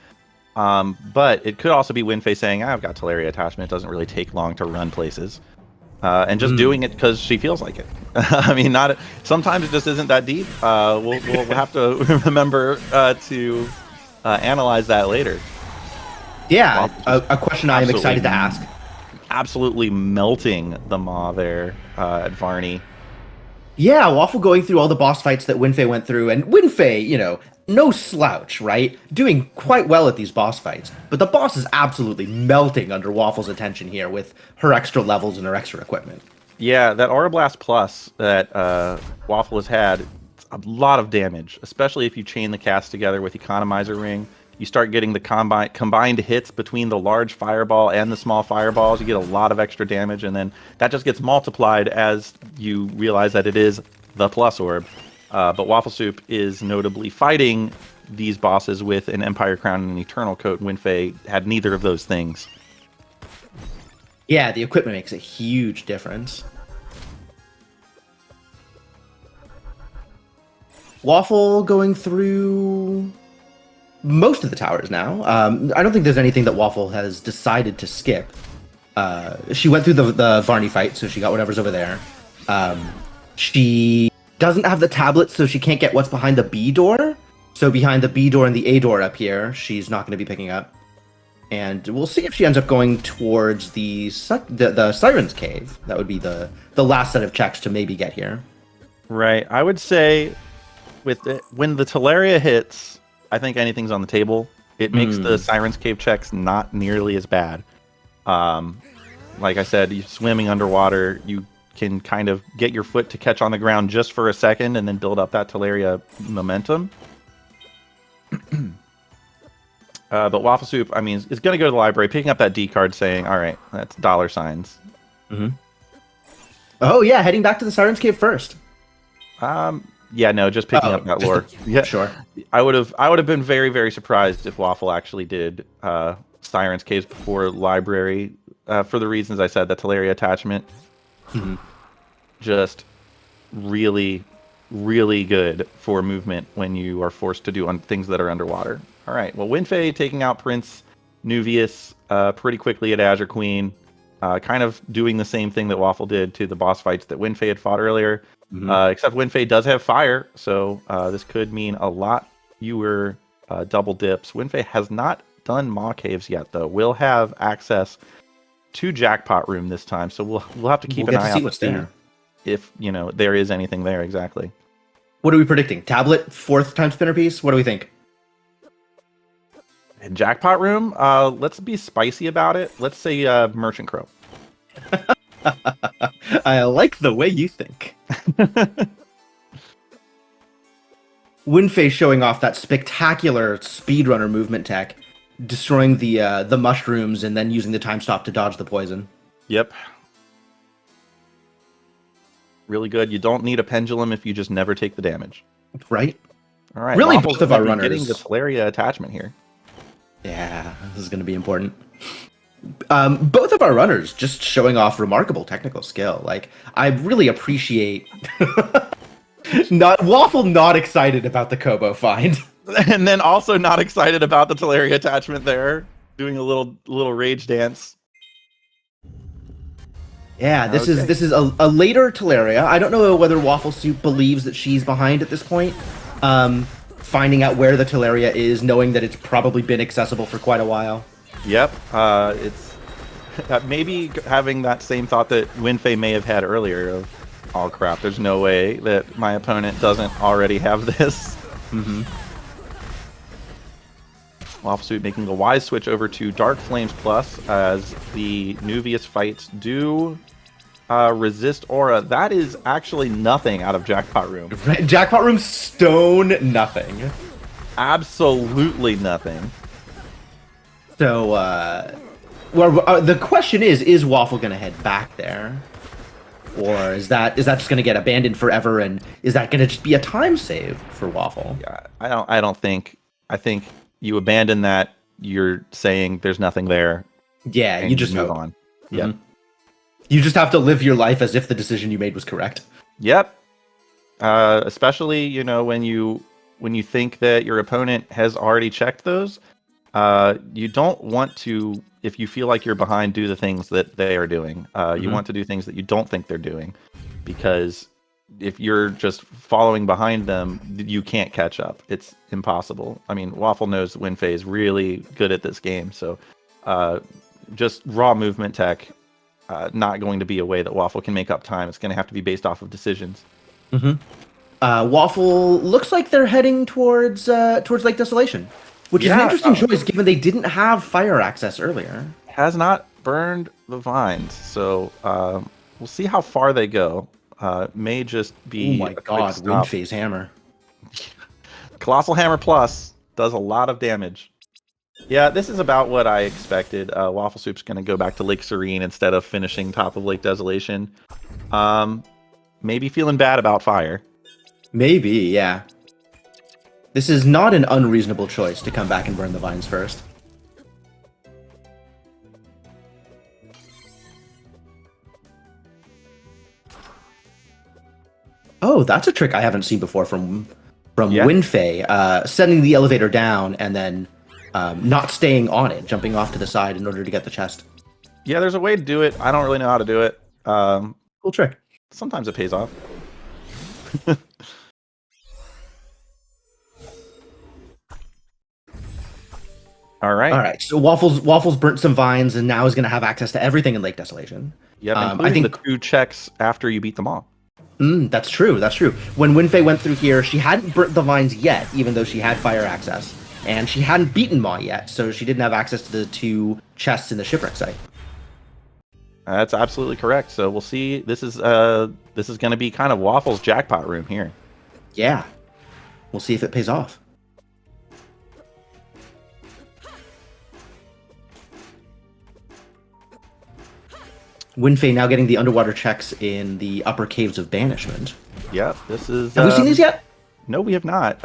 But it could also be WindFae saying, I've got Teleria attachment, it doesn't really take long to run places. And just doing it because she feels like it. I mean, sometimes it just isn't that deep. We'll have to remember to analyze that later. Yeah, a question I am excited to ask. Absolutely melting the Maw there at Varney. Yeah, Waffle going through all the boss fights that WindFae went through, and WindFae, no slouch, right? Doing quite well at these boss fights. But the boss is absolutely melting under Waffle's attention here with her extra levels and her extra equipment. Yeah, that Aura Blast Plus that Waffle has had, a lot of damage, especially if you chain the cast together with Economizer Ring. You start getting the combined hits between the large fireball and the small fireballs. You get a lot of extra damage, and then that just gets multiplied as you realize that it is the Plus Orb. But Wafflesoup is notably fighting these bosses with an Empire Crown and an Eternal Coat. WindFae had neither of those things. Yeah, the equipment makes a huge difference. Waffle going through most of the towers now. I don't think there's anything that Waffle has decided to skip. She went through the Varney fight, so she got whatever's over there. She doesn't have the tablet, so she can't get what's behind the B door. So behind the B door and the A door up here, she's not going to be picking up. And we'll see if she ends up going towards the Siren's Cave. That would be the last set of checks to maybe get here. Right. I would say when the Teleria hits, I think anything's on the table. It makes the Siren's Cave checks not nearly as bad. Like I said, you swimming underwater, you can kind of get your foot to catch on the ground just for a second and then build up that Teleria momentum. But Wafflesoup, I mean, is going to go to the library, picking up that D card, saying, all right, that's $signs. Mm-hmm. Oh, yeah, heading back to the Siren's Cave first. Yeah, no, just picking up that lore. Yeah, sure. I would have been very, very surprised if Waffle actually did Siren's Caves before library, for the reasons I said, the Teleria attachment. Mm-hmm. Just really, really good for movement when you are forced to do things that are underwater. All right, well, WindFae taking out Prince Nuvius pretty quickly at Azure Queen, kind of doing the same thing that Waffle did to the boss fights that WindFae had fought earlier, except WindFae does have fire, so this could mean a lot fewer double dips. WindFae has not done Maw Caves yet, though. We'll have access to Jackpot Room this time, so we'll have to keep an eye out what's there. If there is anything there exactly. What are we predicting? Tablet, 4th Timespinner piece? What do we think? In Jackpot Room, let's be spicy about it. Let's say Merchant Crow. I like the way you think. WindFae showing off that spectacular speedrunner movement tech, destroying the mushrooms and then using the time stop to dodge the poison. Yep. Really good. You don't need a pendulum if you just never take the damage. Right? All right. Really, Waffle's both of our gonna be runners. getting the Teleria attachment here. Yeah, this is going to be important. Both of our runners just showing off remarkable technical skill. Like, I really appreciate Waffle not excited about the Kobo find. And then also not excited about the Teleria attachment there. Doing a little rage dance. Yeah, this is a later Teleria. I don't know whether Wafflesoup believes that she's behind at this point. Finding out where the Teleria is, knowing that it's probably been accessible for quite a while. Yep. It's maybe having that same thought that WindFae may have had earlier of, oh crap, there's no way that my opponent doesn't already have this. Mm-hmm. Wafflesoup making a wise switch over to Dark Flames Plus as the Nuvius fights do resist aura. That is actually nothing out of Jackpot Room. Jackpot Room stone nothing. Absolutely nothing. So, the question is Waffle going to head back there? Or is that just going to get abandoned forever, and is that going to just be a time save for Waffle? Yeah, I don't think. I think you abandon that. You're saying there's nothing there. Yeah, you just move hope. on. Mm-hmm. Yep. You just have to live your life as if the decision you made was correct. Yep. Especially when you think that your opponent has already checked those. You don't want to, if you feel like you're behind, do the things that they are doing. You want to do things that you don't think they're doing, because if you're just following behind them, you can't catch up. It's impossible. I mean, Waffle knows WindFae is really good at this game, so just raw movement tech, not going to be a way that Waffle can make up time. It's going to have to be based off of decisions. Mm-hmm. Waffle looks like they're heading towards Lake Desolation, which is an interesting choice given they didn't have fire access earlier. Has not burned the vines, so we'll see how far they go. May just be. Oh my god, WindFae's hammer. Colossal Hammer Plus does a lot of damage. Yeah, this is about what I expected. Wafflesoup's going to go back to Lake Serene instead of finishing top of Lake Desolation. Maybe feeling bad about fire. Maybe, yeah. This is not an unreasonable choice to come back and burn the vines first. Oh, that's a trick I haven't seen before from from WindFae, sending the elevator down and then not staying on it, jumping off to the side in order to get the chest. Yeah, there's a way to do it. I don't really know how to do it. Cool trick. Sometimes it pays off. All right. All right. So Waffles burnt some vines and now is going to have access to everything in Lake Desolation. Yeah, including the 2 checks after you beat them all. That's true. That's true. When WindFae went through here, she hadn't burnt the vines yet, even though she had fire access, and she hadn't beaten Ma yet, so she didn't have access to the 2 chests in the shipwreck site. That's absolutely correct. So we'll see. This is going to be kind of Waffles' jackpot room here. Yeah. We'll see if it pays off. WindFae now getting the underwater checks in the upper caves of banishment. Yep, this is... Have we seen these yet? No, we have not.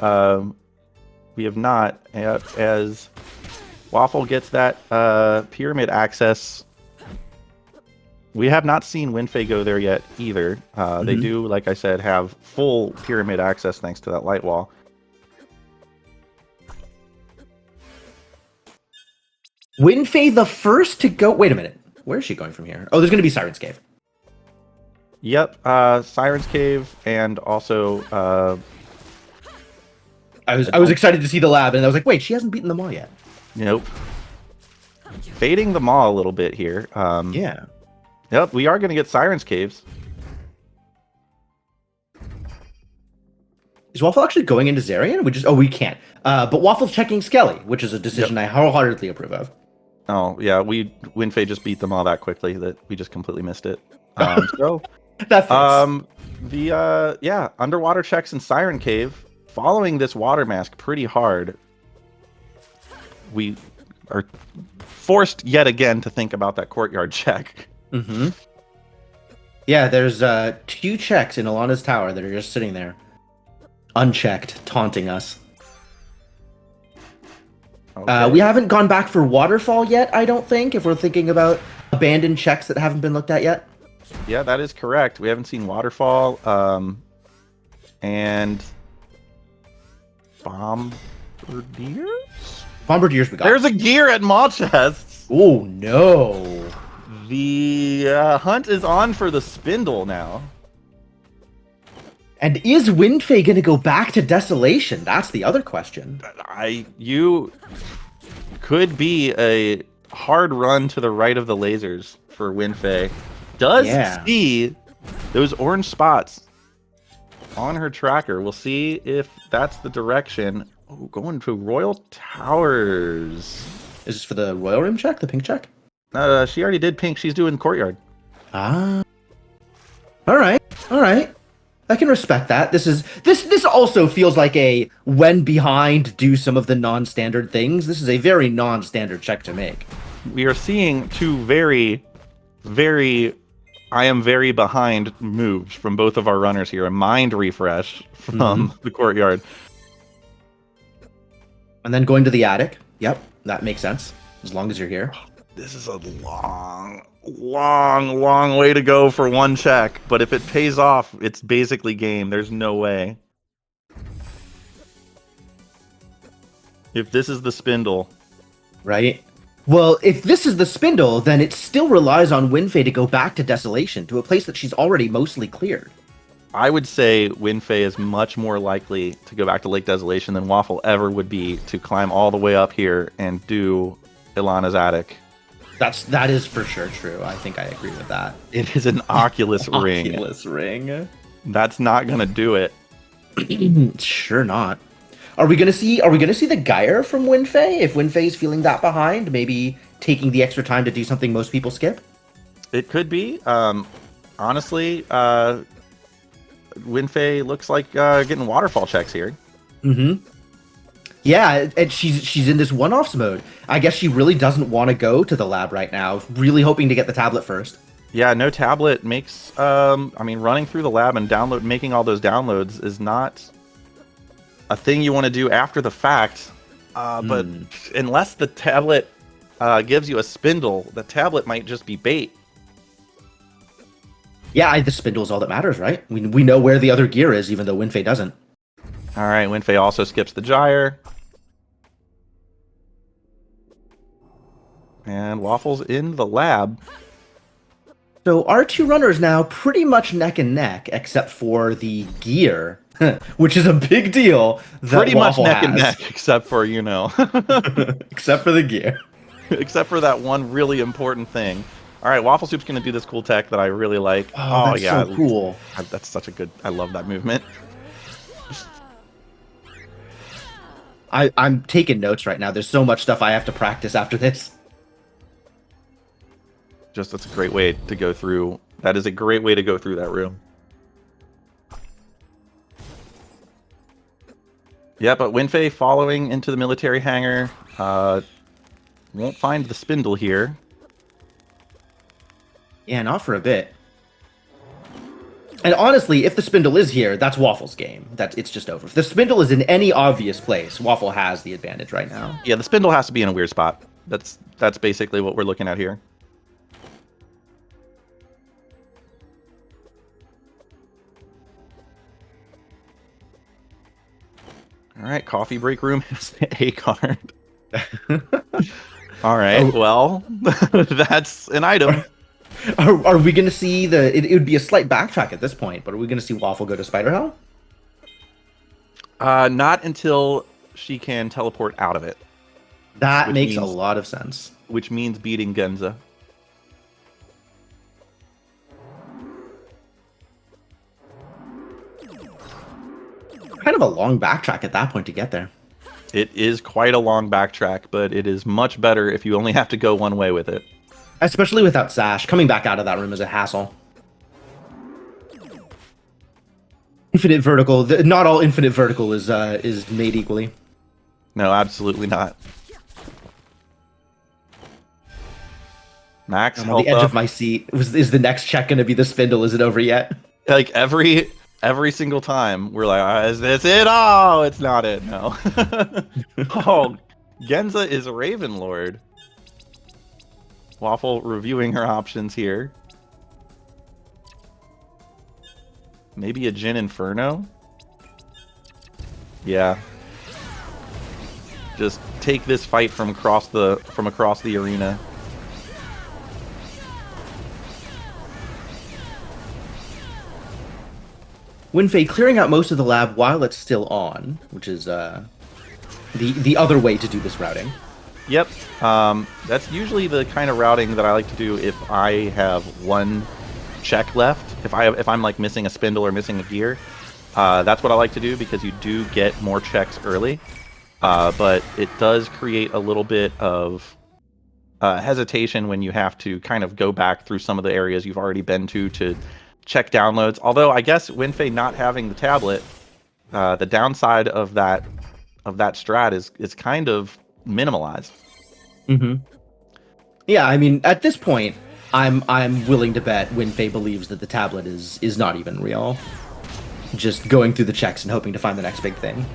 We have not. As Waffle gets that pyramid access, we have not seen WindFae go there yet either. They do, like I said, have full pyramid access thanks to that light wall. WindFae the first to go... Wait a minute. Where is she going from here? Oh, there's going to be Siren's Cave. Yep, Siren's Cave, and also... I was excited to see the lab, and I was like, wait, she hasn't beaten them all yet. Nope. Fading them all a little bit here. Yeah. Yep, we are going to get Siren's Caves. Is Waffle actually going into Zarian? We can't. But Waffle's checking Skelly, which is a decision I wholeheartedly approve of. Oh, yeah, WindFae just beat them all that quickly that we just completely missed it. So, that fits. underwater checks in Siren Cave. Following this water mask pretty hard, we are forced yet again to think about that courtyard check. Yeah, there's 2 checks in Alana's tower that are just sitting there, unchecked, taunting us. Okay. We haven't gone back for Waterfall yet, I don't think, if we're thinking about abandoned checks that haven't been looked at yet. Yeah, that is correct. We haven't seen Waterfall, and Bombardiers? Bombardiers we got. There's a gear at Maw Chests! Oh, no. The hunt is on for the spindle now. And is WindFae going to go back to Desolation? That's the other question. You could be a hard run to the right of the lasers for WindFae. Does see those orange spots on her tracker. We'll see if that's the direction. Oh, going to Royal Towers. Is this for the Royal Room check, the pink check? She already did pink. She's doing Courtyard. Ah. All right. I can respect that. This also feels like a when behind do some of the non-standard things. This is a very non-standard check to make. We are seeing 2 very, very I am very behind moves from both of our runners here. A mind refresh from the courtyard. And then going to the attic. Yep, that makes sense. As long as you're here. This is a long way to go for 1 check. But if it pays off, it's basically game. There's no way. If this is the spindle. Right? Well, if this is the spindle, then it still relies on WindFae to go back to Desolation, to a place that she's already mostly cleared. I would say WindFae is much more likely to go back to Lake Desolation than Waffle ever would be to climb all the way up here and do Ilana's attic. That is for sure true. I think I agree with that. It is an Oculus ring. Oculus ring. That's not gonna do it. Sure not. Are we gonna see the Gyre from WindFae? If WindFae's feeling that behind, maybe taking the extra time to do something most people skip? It could be. Honestly, WindFae looks like getting waterfall checks here. Yeah, and she's in this one-offs mode. I guess she really doesn't want to go to the lab right now, really hoping to get the tablet first. Yeah, no tablet makes... running through the lab and making all those downloads is not a thing you want to do after the fact. But unless the tablet gives you a spindle, the tablet might just be bait. Yeah, the spindle is all that matters, right? We know where the other gear is, even though WindFae doesn't. All right, WindFae also skips the gyre. And Waffle's in the lab. So our two runners now pretty much neck and neck, except for the gear, which is a big deal. That Pretty much Waffle neck has. and neck, except for, Except for the gear. except for that one really important thing. All right, Wafflesoup's going to do this cool tech that I really like. Oh, that's yeah. so cool. That's such a good... I love that movement. I'm taking notes right now. There's so much stuff I have to practice after this. Just, that's a great way to go through. That is a great way to go through that room. Yeah, but WindFae following into the military hangar. Won't find the spindle here. Yeah, not for a bit. And honestly, if the spindle is here, that's Waffle's game. It's just over. If the spindle is in any obvious place, Waffle has the advantage right now. Yeah, the spindle has to be in a weird spot. That's basically what we're looking at here. All right, coffee break room has the A card. All right, well, that's an item. Are we going to see it would be a slight backtrack at this point, but are we going to see Waffle go to Spider Hell? Not until she can teleport out of it. That makes a lot of sense. Which means beating Genza. Kind of a long backtrack at that point to get there. It is quite a long backtrack, but it is much better if you only have to go one way with it. Especially without Sash. Coming back out of that room is a hassle. Infinite vertical. Not all infinite vertical is made equally. No, absolutely not. Max, I'm on the edge of my seat. Is the next check going to be the spindle? Is it over yet? Like every singe time, we're like, is this it? Oh, it's not it. No. Oh, Genza is a Raven Lord. Waffle reviewing her options here. Maybe a Jin Inferno? Yeah. Just take this fight from across the arena. WindFae clearing out most of the lab while it's still on, which is the other way to do this routing. Yep. That's usually the kind of routing that I like to do if I have one check left. If I'm like missing a spindle or missing a gear, that's what I like to do because you do get more checks early. But it does create a little bit of hesitation when you have to kind of go back through some of the areas you've already been to check downloads. Although I guess WindFae not having the tablet, the downside of that strat is kind of minimalized. Mm-hmm. Yeah, I mean, at this point, I'm willing to bet WindFae believes that the tablet is not even real. Just going through the checks and hoping to find the next big thing.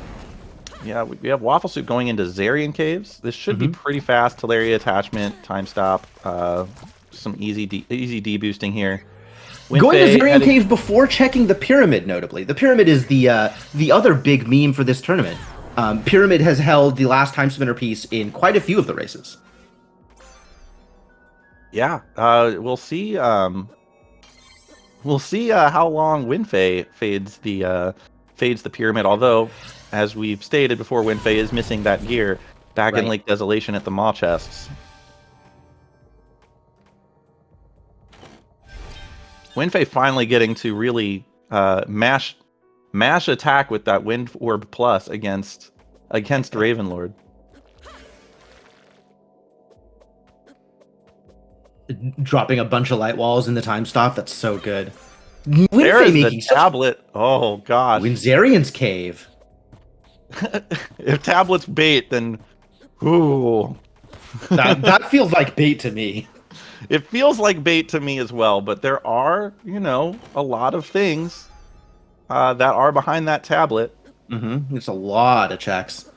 Yeah, we have Wafflesoup going into Zarian Caves. This should be pretty fast. Teleria attachment, time stop, some easy deboosting here. Going to Zarian Caves before checking the Pyramid, notably. The Pyramid is the other big meme for this tournament. Pyramid has held the last Timespinner piece in quite a few of the races. Yeah, we'll see. We'll see how long WindFae fades the Pyramid. Although, as we've stated before, WindFae is missing that gear back in Lake Desolation at the Maw chests. WindFae finally getting to really mash attack with that Wind Orb Plus against Ravenlord. Dropping a bunch of light walls in the time stop, that's so good. There is the tablet. Oh gosh. Zarian's Cave. If tablet's bait, then ooh. that feels like bait to me. It feels like bait to me as well, but there are, a lot of things that are behind that tablet. Mm-hmm. It's a lot of checks.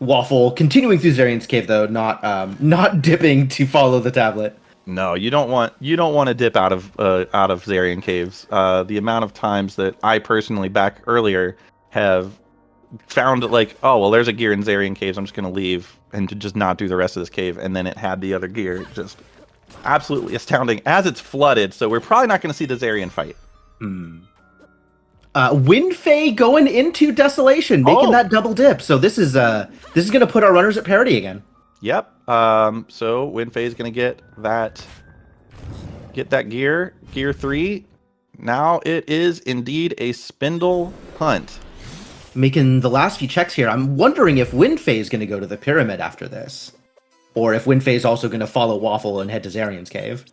Waffle continuing through Zarian's Cave though, not dipping to follow the tablet. No, you don't want to dip out of Zarian Caves. The amount of times that I personally back earlier have found like, oh well, there's a gear in Zarian caves. I'm just gonna leave and to just not do the rest of this cave, and then it had the other gear. Just absolutely astounding as it's flooded. So we're probably not gonna see the Zarian fight. WindFae going into Desolation, making that double dip. So this is gonna put our runners at parity again. Yep. So WindFae is gonna get that gear 3. Now it is indeed a spindle hunt. Making the last few checks here. I'm wondering if WindFae is going to go to the pyramid after this, or if WindFae is also going to follow Waffle and head to Zarian's cave.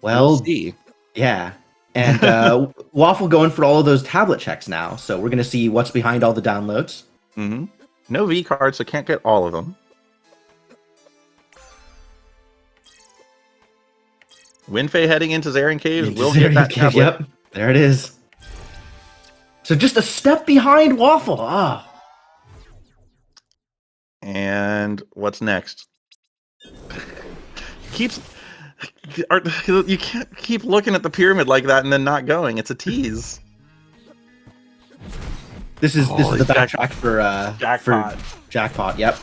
Well, We'll see. Yeah. And Waffle going for all of those tablet checks now. So we're going to see what's behind all the downloads. Mm-hmm. No V cards, so can't get all of them. WindFae heading into Zarian Caves will get that tablet. Yep, there it is. So just a step behind Waffle. Ah. And what's next? You can't keep looking at the pyramid like that and then not going. It's a tease. This is the backtrack for Jackpot. Yep.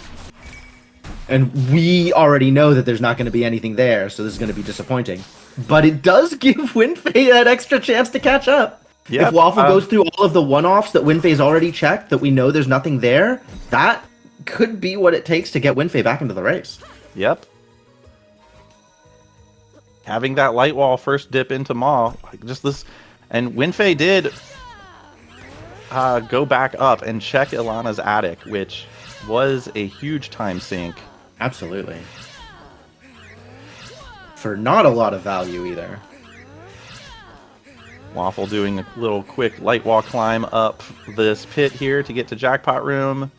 And we already know that there's not going to be anything there, so this is going to be disappointing. But it does give WindFae that extra chance to catch up. Yep. If Waffle goes through all of the one-offs that WindFae's already checked, that we know there's nothing there, that could be what it takes to get WindFae back into the race. Yep. Having that light wall first dip into Maw, just this, and WindFae did go back up and check Ilana's attic, which was a huge time sink. Absolutely. For not a lot of value either. Waffle doing a little quick light wall climb up this pit here to get to Jackpot Room.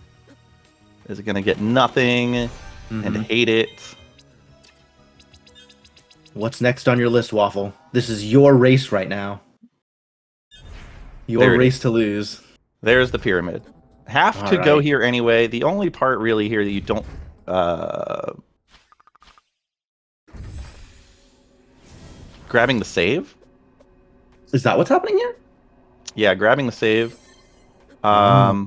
Is going to get nothing and hate it. What's next on your list, Waffle? This is your race right now. Your race to lose. There's the pyramid. Have to go here anyway. The only part really here that you don't... grabbing the save? Is that what's happening here? Yeah, grabbing the save. I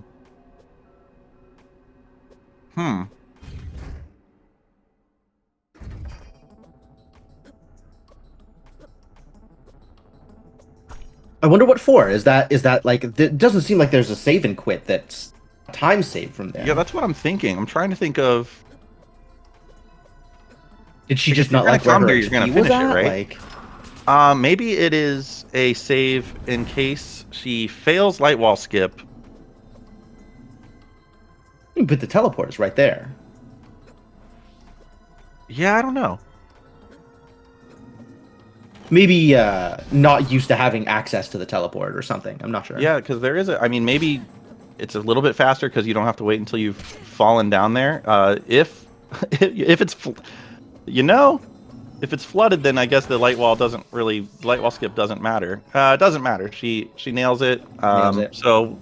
wonder what for. Is that like, it doesn't seem like there's a save and quit that's time saved from there. Yeah, that's what I'm thinking. I'm trying to think of... Did she just not like where her you're gonna finish it, right? Like... maybe it is a save in case she fails light wall skip. But the teleport is right there. Yeah, I don't know. Maybe not used to having access to the teleport or something. I'm not sure. Yeah, because there is I mean, maybe it's a little bit faster because you don't have to wait until you've fallen down there. If it's... if it's flooded, then I guess the light wall skip doesn't matter. It doesn't matter. She nails it. So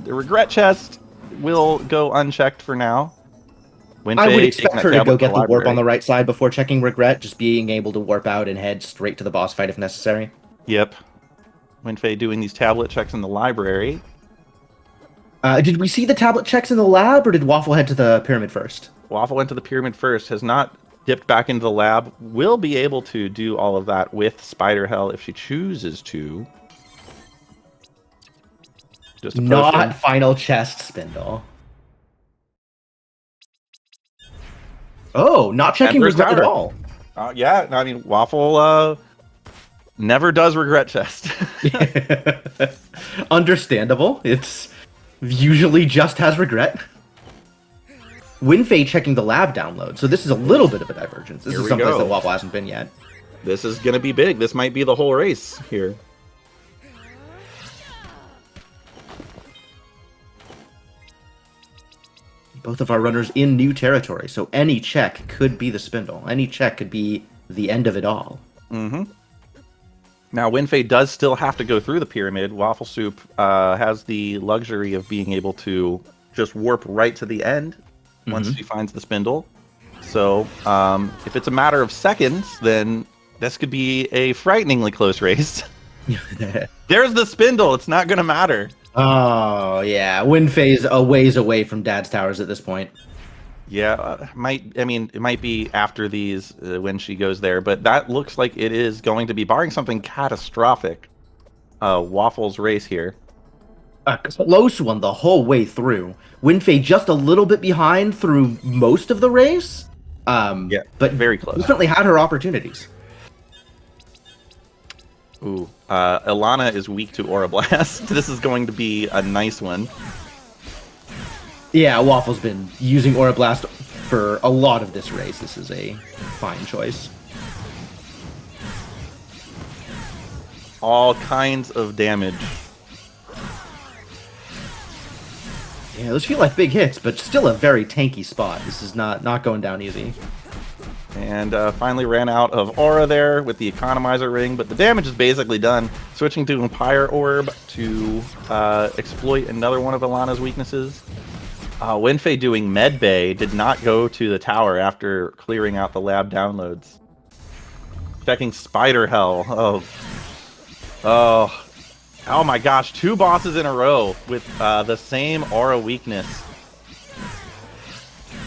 the regret chest will go unchecked for now. I would expect her to go get the warp on the right side before checking regret, just being able to warp out and head straight to the boss fight if necessary. Yep. WindFae doing these tablet checks in the library. Did we see the tablet checks in the lab, or did Waffle head to the pyramid first? Waffle went to the pyramid first, has not dipped back into the lab, will be able to do all of that with Spider Hell if she chooses to. Just a not final chest spindle. Oh, not checking regret at all. Yeah, I mean, Waffle never does regret chest. Understandable. It's usually just has regret. WindFae checking the lab download, so this is a little bit of a divergence. This is someplace that Waffle hasn't been yet. This is going to be big. This might be the whole race here. Both of our runners in new territory, so any check could be the spindle. Any check could be the end of it all. Mm-hmm. Now, WindFae does still have to go through the pyramid. Wafflesoup has the luxury of being able to just warp right to the end once she finds the spindle. So, if it's a matter of seconds, then this could be a frighteningly close race. There's the spindle. It's not gonna matter. Oh yeah, WindFae's a ways away from Dad's towers at this point. Yeah, it might be after these when she goes there, but that looks like it is going to be, barring something catastrophic, Waffles' race here. A close one the whole way through. WindFae just a little bit behind through most of the race. Yeah, but very close. Definitely had her opportunities. Ooh, Ilana is weak to Aura Blast. This is going to be a nice one. Yeah, Waffle's been using Aura Blast for a lot of this race. This is a fine choice. All kinds of damage. Yeah, those feel like big hits, but still a very tanky spot. This is not going down easy. And finally ran out of aura there with the economizer ring, but the damage is basically done. Switching to Empire Orb to exploit another one of Ilana's weaknesses. WindFae doing Med Bay did not go to the tower after clearing out the lab downloads. Checking Spider Hell. Oh my gosh, 2 bosses in a row with the same aura weakness.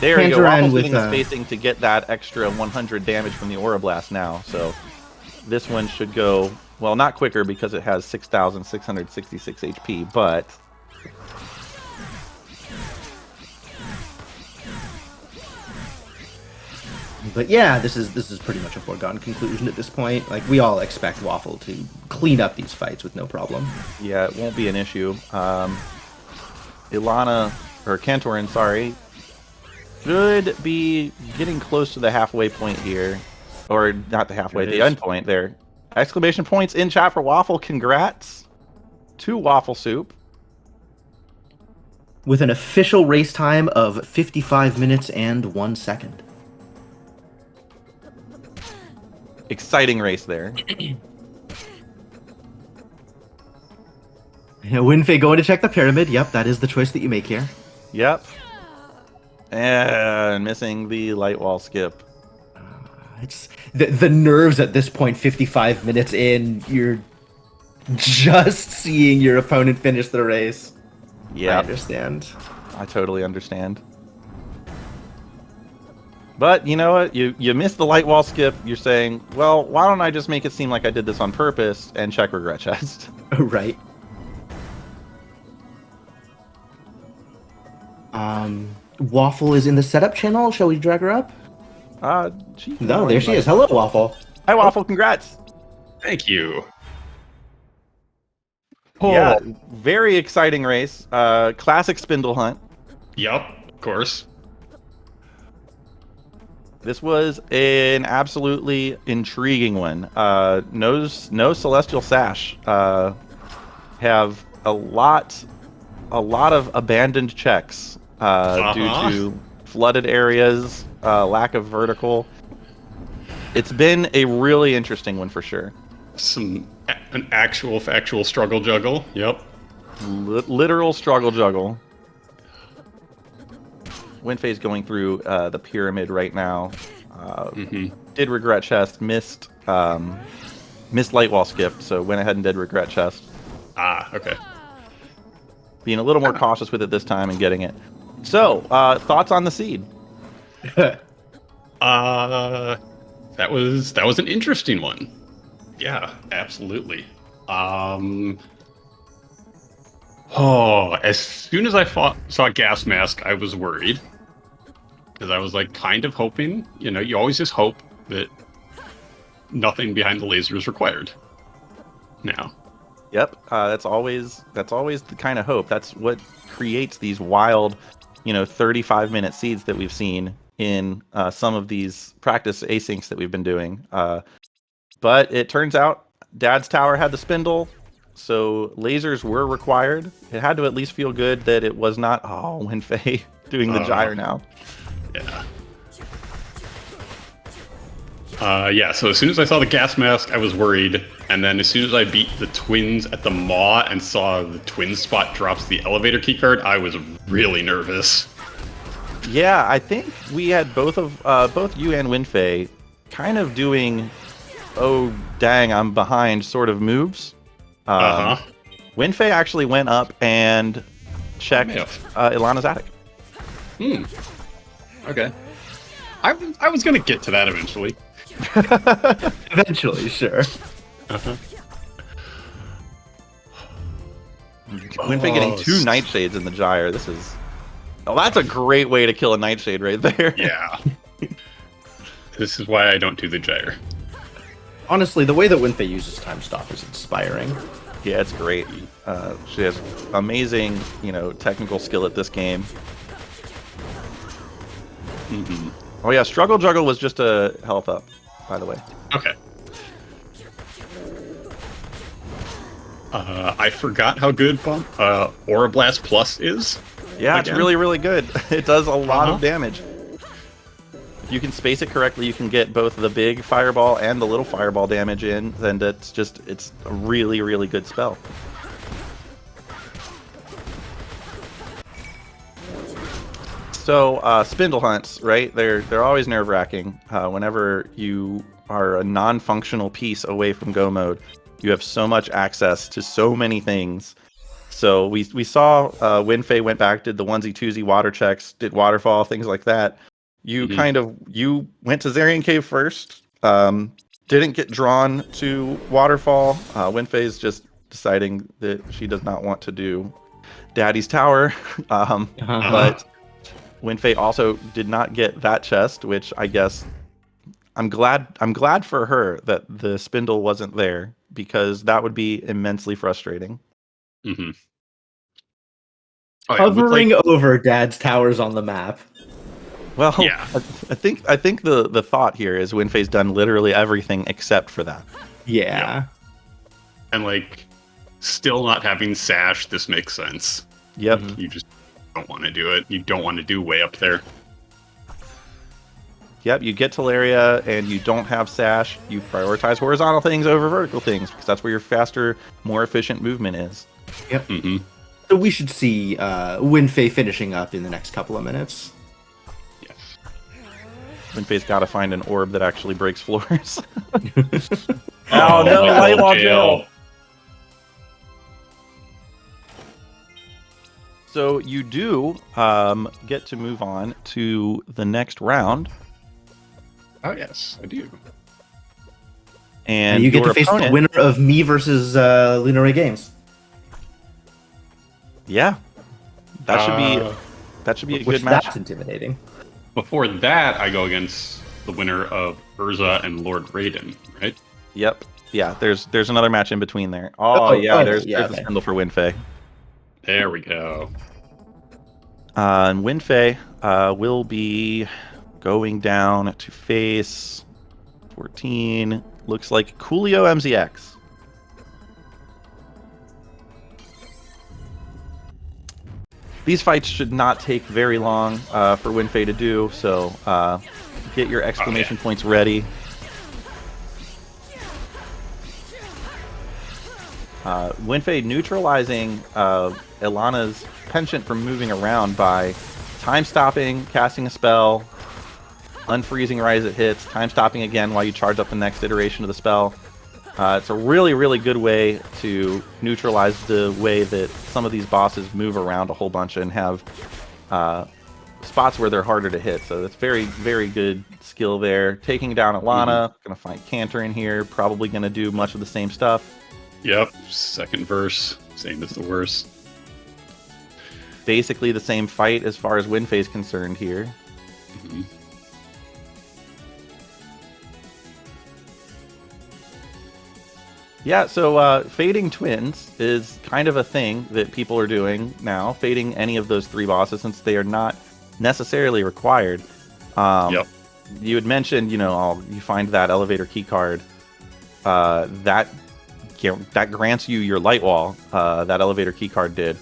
There you go. Waffle's getting the spacing to get that extra 100 damage from the Aura Blast now. So this one should go, well, not quicker because it has 6,666 HP, but... But yeah, this is pretty much a foregone conclusion at this point. Like, we all expect Waffle to clean up these fights with no problem. Yeah, it won't be an issue. Ilana, or Kantorin, sorry, should be getting close to the halfway point here. Or not the halfway, the end point there. Exclamation points in chat for Waffle. Congrats to Wafflesoup. With an official race time of 55 minutes and 1 second. Exciting race there. Yeah, WindFae going to check the pyramid. Yep, that is the choice that you make here. Yep. And missing the light wall skip. It's the nerves at this point, 55 minutes in, you're just seeing your opponent finish the race. Yeah. I understand. I totally understand. But you know what? You missed the light wall skip. You're saying, well, why don't I just make it seem like I did this on purpose and check regret chest? Right. Waffle is in the setup channel. Shall we drag her up? No, there she is. Hello, Waffle. Hi, Waffle. Congrats. Thank you. Yeah, very exciting race. Classic Spindle Hunt. Yep, of course. This was an absolutely intriguing one. No Celestial Sash. Have a lot of abandoned checks due to flooded areas, lack of vertical. It's been a really interesting one for sure. An actual factual struggle juggle. Yep. Literal struggle juggle. WindFae's going through the pyramid right now. Did regret chest, missed light wall skip, so went ahead and did regret chest. Okay. Being a little more cautious with it this time and getting it. So, thoughts on the seed? That was an interesting one. Yeah, absolutely. As soon as I saw Gas Mask, I was worried. Because I was like kind of hoping, you always just hope that nothing behind the laser is required. Now. Yep, that's always the kind of hope. That's what creates these wild, 35-minute seeds that we've seen in some of these practice asyncs that we've been doing. But it turns out Dad's Tower had the spindle, so lasers were required. It had to at least feel good that it was not, WindFae doing the gyre now. Yeah. So as soon as I saw the gas mask, I was worried. And then as soon as I beat the twins at the maw and saw the twin spot drops the elevator keycard, I was really nervous. Yeah, I think we had both you and WindFae kind of doing, oh dang, I'm behind sort of moves. WindFae actually went up and checked Ilana's attic. Okay. I was gonna get to that eventually. Eventually, sure. WindFae getting 2 Nightshades in the Gyre. This is... Oh, that's a great way to kill a Nightshade right there. Yeah. This is why I don't do the Gyre. Honestly, the way that WindFae uses Time Stop is inspiring. Yeah, it's great. She has amazing, technical skill at this game. Oh yeah, Struggle Juggle was just a health up, by the way. Okay. I forgot how good Aura Blast Plus is. Yeah, it's really, really good. It does a lot of damage. If you can space it correctly, you can get both the big fireball and the little fireball damage in, and it's a really, really good spell. So spindle hunts, right? They're always nerve-wracking. Whenever you are a non-functional piece away from go mode, you have so much access to so many things. So we saw WindFae went back, did the onesie-twosie water checks, did waterfall, things like that. You you went to Zarian Cave first, didn't get drawn to waterfall. WindFae's just deciding that she does not want to do Daddy's Tower, but WindFae also did not get that chest, which I guess I'm glad for her that the spindle wasn't there, because that would be immensely frustrating. Hovering over Dad's towers on the map. Well, yeah. I think the thought here is WindFae's done literally everything except for that. Yeah. And still not having Sash, this makes sense. Yep. You just don't want to do it. You don't want to do way up there. Yep, you get Teleria and you don't have Sash. You prioritize horizontal things over vertical things, because that's where your faster, more efficient movement is. Yep. So we should see WindFae finishing up in the next couple of minutes. Yes. WindFae's got to find an orb that actually breaks floors. Oh no, light wall jail. So you do get to move on to the next round. Oh yes, I do. And you get to face the winner of me versus Lunar Ray Games. Yeah, that should be a good match. That's intimidating. Before that, I go against the winner of Urza and Lord Raiden, right? Yep. Yeah. There's another match in between there. There's the spindle for WindFae. There we go. And WindFae will be going down to face 14. Looks like Coolio MZX. These fights should not take very long for WindFae to do, so get your exclamation points ready. WindFae neutralizing Ilana's penchant from moving around by time stopping, casting a spell, unfreezing right as it hits, time stopping again while you charge up the next iteration of the spell. It's a really, really good way to neutralize the way that some of these bosses move around a whole bunch and have spots where they're harder to hit. So that's very, very good skill there. Taking down Ilana, gonna find Cantor in here, probably gonna do much of the same stuff. Yep, second verse, same as the worst. Basically the same fight as far as WindFae is concerned here. Yeah, so fading twins is kind of a thing that people are doing now. Fading any of those 3 bosses, since they are not necessarily required. Yep. You had mentioned, you find that elevator key card. That grants you your light wall. That elevator key card did.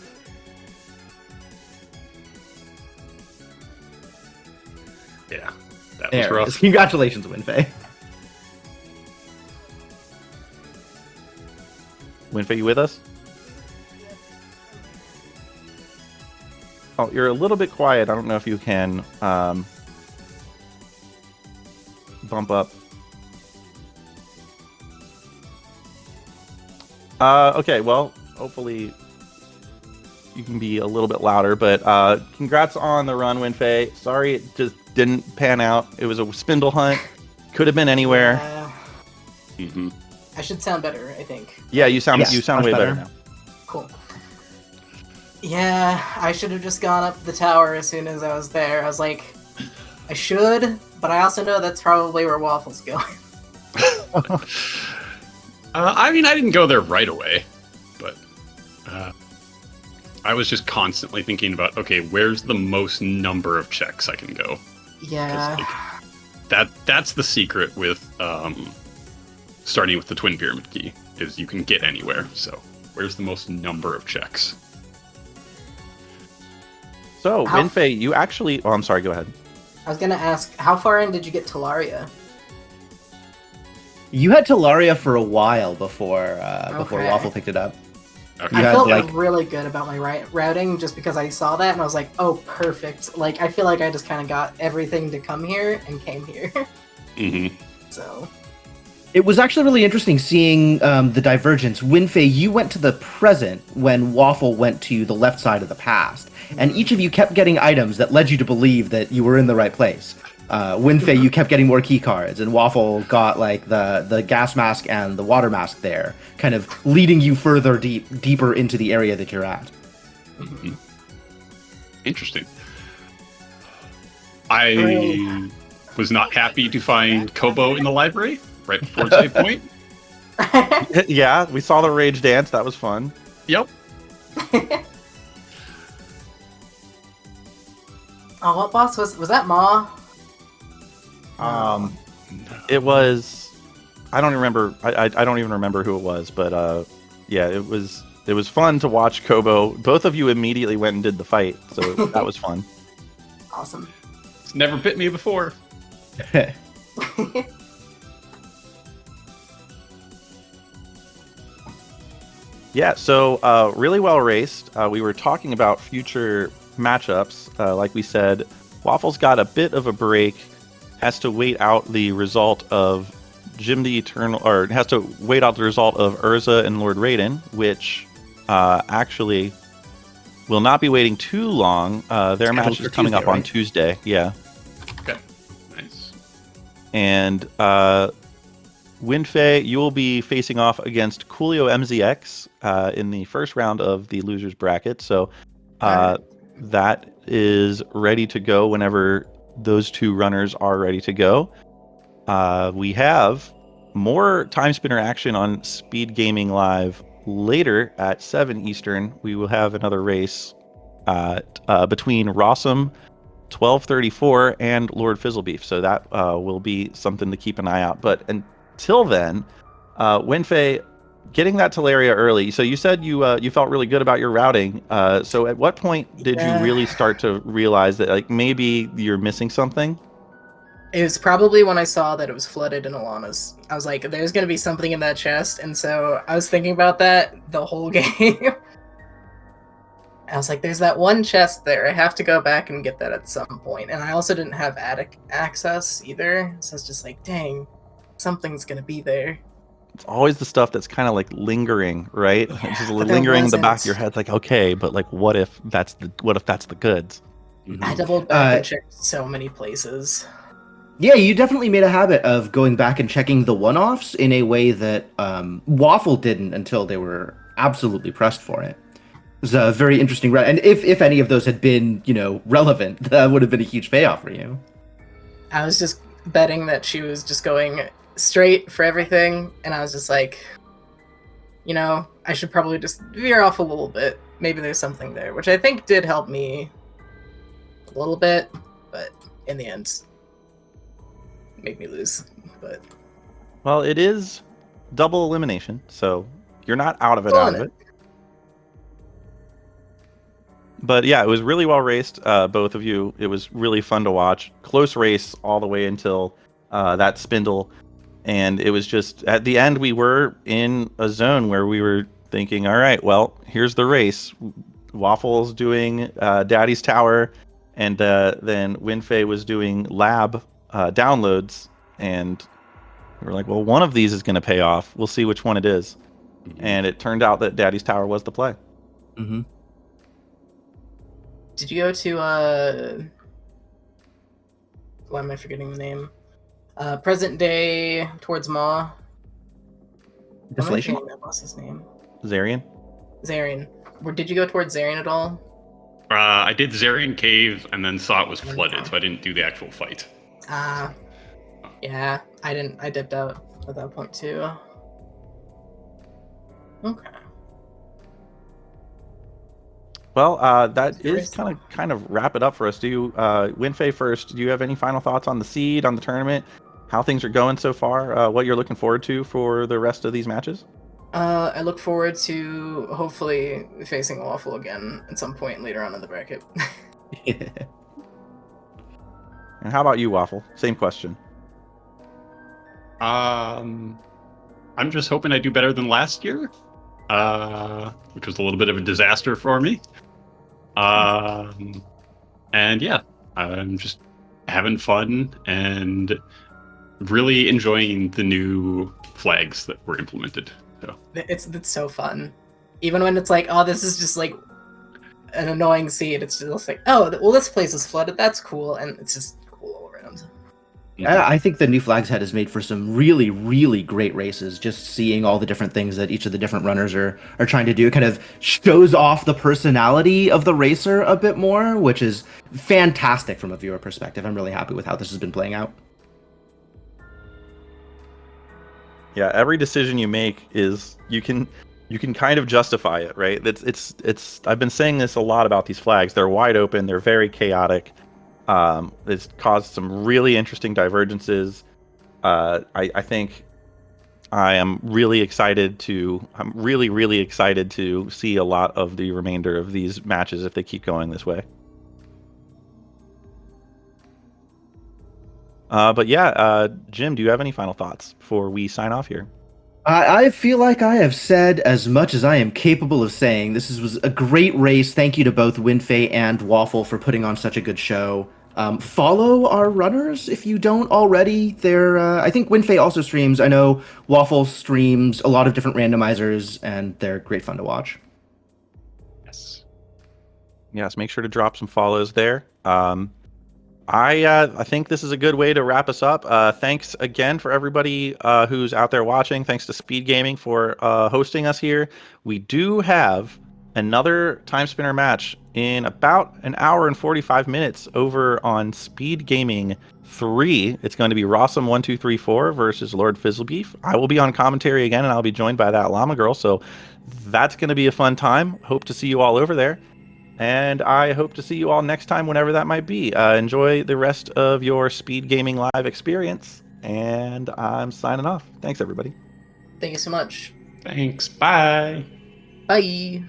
Yeah, that was rough. Congratulations, WindFae. WindFae, you with us? Oh, you're a little bit quiet. I don't know if you can bump up. Okay, well, hopefully you can be a little bit louder, but congrats on the run, WindFae. Sorry it just didn't pan out. It was a spindle hunt. Could have been anywhere. I should sound better, I think. Yeah, you sound Yes, much way better better. now. Cool. Yeah, I should have just gone up the tower as soon as I was there. I was like, I should, but I also know that's probably where Waffle's going. I mean, I didn't go there right away, but I was just constantly thinking about, okay, where's the most number of checks I can go? Yeah. That's the secret with starting with the twin pyramid key, is you can get anywhere. So where's the most number of checks? So, WindFae, you actually... Oh, I'm sorry, go ahead. I was gonna ask, how far in did you get Talaria? You had Talaria for a while before Okay. Waffle picked it up. Okay. I had, felt like- really good about my routing just because I saw that and I was like, oh, perfect. Like, I feel like I just kind of got everything to come here and came here. Mm-hmm. So, It was actually really interesting seeing the divergence. WindFae, you went to the present when Waffle went to the left side of the past, and each of you kept getting items that led you to believe that you were in the right place. WindFae, you kept getting more key cards, and Waffle got like the gas mask and the water mask there, kind of leading you further deeper into the area that you're at. Mm-hmm. Interesting. I was not happy to find Kobo in the library right before save point. Yeah, we saw the rage dance. That was fun. Yep. oh, what boss was that? Ma? It was... I don't remember. I don't even remember who it was, but yeah, it was fun to watch Kobo. Both of you immediately went and did the fight, so that was fun. Awesome. It's never bit me before. Yeah, so really well raced. We were talking about future matchups. Like we said, Waffle's got a bit of a break. Has to wait out the result of Jim the Eternal, or has to wait out the result of Urza and Lord Raiden, which actually will not be waiting too long. Their match is coming up on Tuesday. Yeah. Okay. Nice. And WindFae, you will be facing off against Coolio MZX in the first round of the losers bracket. So that is ready to go whenever those two runners are ready to go. We have more Timespinner action on Speedgaming Live later at 7 Eastern. We will have another race between Rossum 1234 and Lord Fizzlebeef. So that will be something to keep an eye out. But until then, WindFae, getting that Talaria early. So you said you felt really good about your routing. So at what point did you really start to realize that like maybe you're missing something? It was probably when I saw that it was flooded in Alana's. I was like, there's going to be something in that chest. And so I was thinking about that the whole game. I was like, there's that one chest there. I have to go back and get that at some point. And I also didn't have attic access either. So it's just like, dang, something's going to be there. It's always the stuff that's kind of like lingering, right? Yeah, It's just lingering in the back of your head. It's like, okay, but like, what if that's the goods? Mm-hmm. I doubled back and checked so many places. Yeah, you definitely made a habit of going back and checking the one-offs in a way that Waffle didn't until they were absolutely pressed for it. It was a very interesting round, and if any of those had been, relevant, that would have been a huge payoff for you. I was just betting that she was just going straight for everything, and I was just like, I should probably just veer off a little bit. Maybe there's something there, which I think did help me a little bit, but in the end, make me lose. But Well, it is double elimination, so you're not out of it. But yeah, it was really well raced, both of you. It was really fun to watch. Close race all the way until that spindle. And it was just, at the end, we were in a zone where we were thinking, all right, well, here's the race. Waffle's doing Daddy's Tower, and then WindFae was doing lab downloads. And we were like, well, one of these is going to pay off. We'll see which one it is. and it turned out that Daddy's Tower was the play. Mm-hmm. Did you go to why am I forgetting the name? Present Day towards Maw. Desolation? That boss's name. Zarian? Zarian. Did you go towards Zarian at all? I did Zarian Cave and then saw it was flooded, so I didn't do the actual fight. Yeah, I didn't. I dipped out at that point too. Okay. Well, that is kind of wrap it up for us. Do you, WindFae first, do you have any final thoughts on the seed, on the tournament, how things are going so far, what you're looking forward to for the rest of these matches? I look forward to hopefully facing Waffle again at some point later on in the bracket. And how about you, Waffle? Same question. I'm just hoping I do better than last year, which was a little bit of a disaster for me. And yeah, I'm just having fun and really enjoying the new flags that were implemented. So It's so fun. Even when it's like, oh, this is just like an annoying seed, it's just like, oh, well, this place is flooded, that's cool, and it's just cool all around. I think the new Flags Head has made for some really, really great races. Just seeing all the different things that each of the different runners are trying to do, it kind of shows off the personality of the racer a bit more, which is fantastic from a viewer perspective. I'm really happy with how this has been playing out. Yeah, every decision you make is you can kind of justify it, right? It's I've been saying this a lot about these flags. They're wide open, they're very chaotic. It's caused some really interesting divergences. I think I'm really excited to see a lot of the remainder of these matches if they keep going this way. But yeah, Jim, do you have any final thoughts before we sign off here? I feel like I have said as much as I am capable of saying. This was a great race. Thank you to both WindFae and Waffle for putting on such a good show. Follow our runners if you don't already. I think WindFae also streams. I know Waffle streams a lot of different randomizers, and they're great fun to watch. Yes, make sure to drop some follows there. I think this is a good way to wrap us up. Thanks again for everybody who's out there watching. Thanks to Speedgaming for hosting us here. We do have another Timespinner match in about an hour and 45 minutes over on Speedgaming 3. It's going to be Rossum1234 versus Lord Fizzlebeef. I will be on commentary again, and I'll be joined by that llama girl, so that's going to be a fun time. Hope to see you all over there. And I hope to see you all next time, whenever that might be. Enjoy the rest of your Speedgaming Live experience. And I'm signing off. Thanks, everybody. Thank you so much. thanks. Bye. Bye.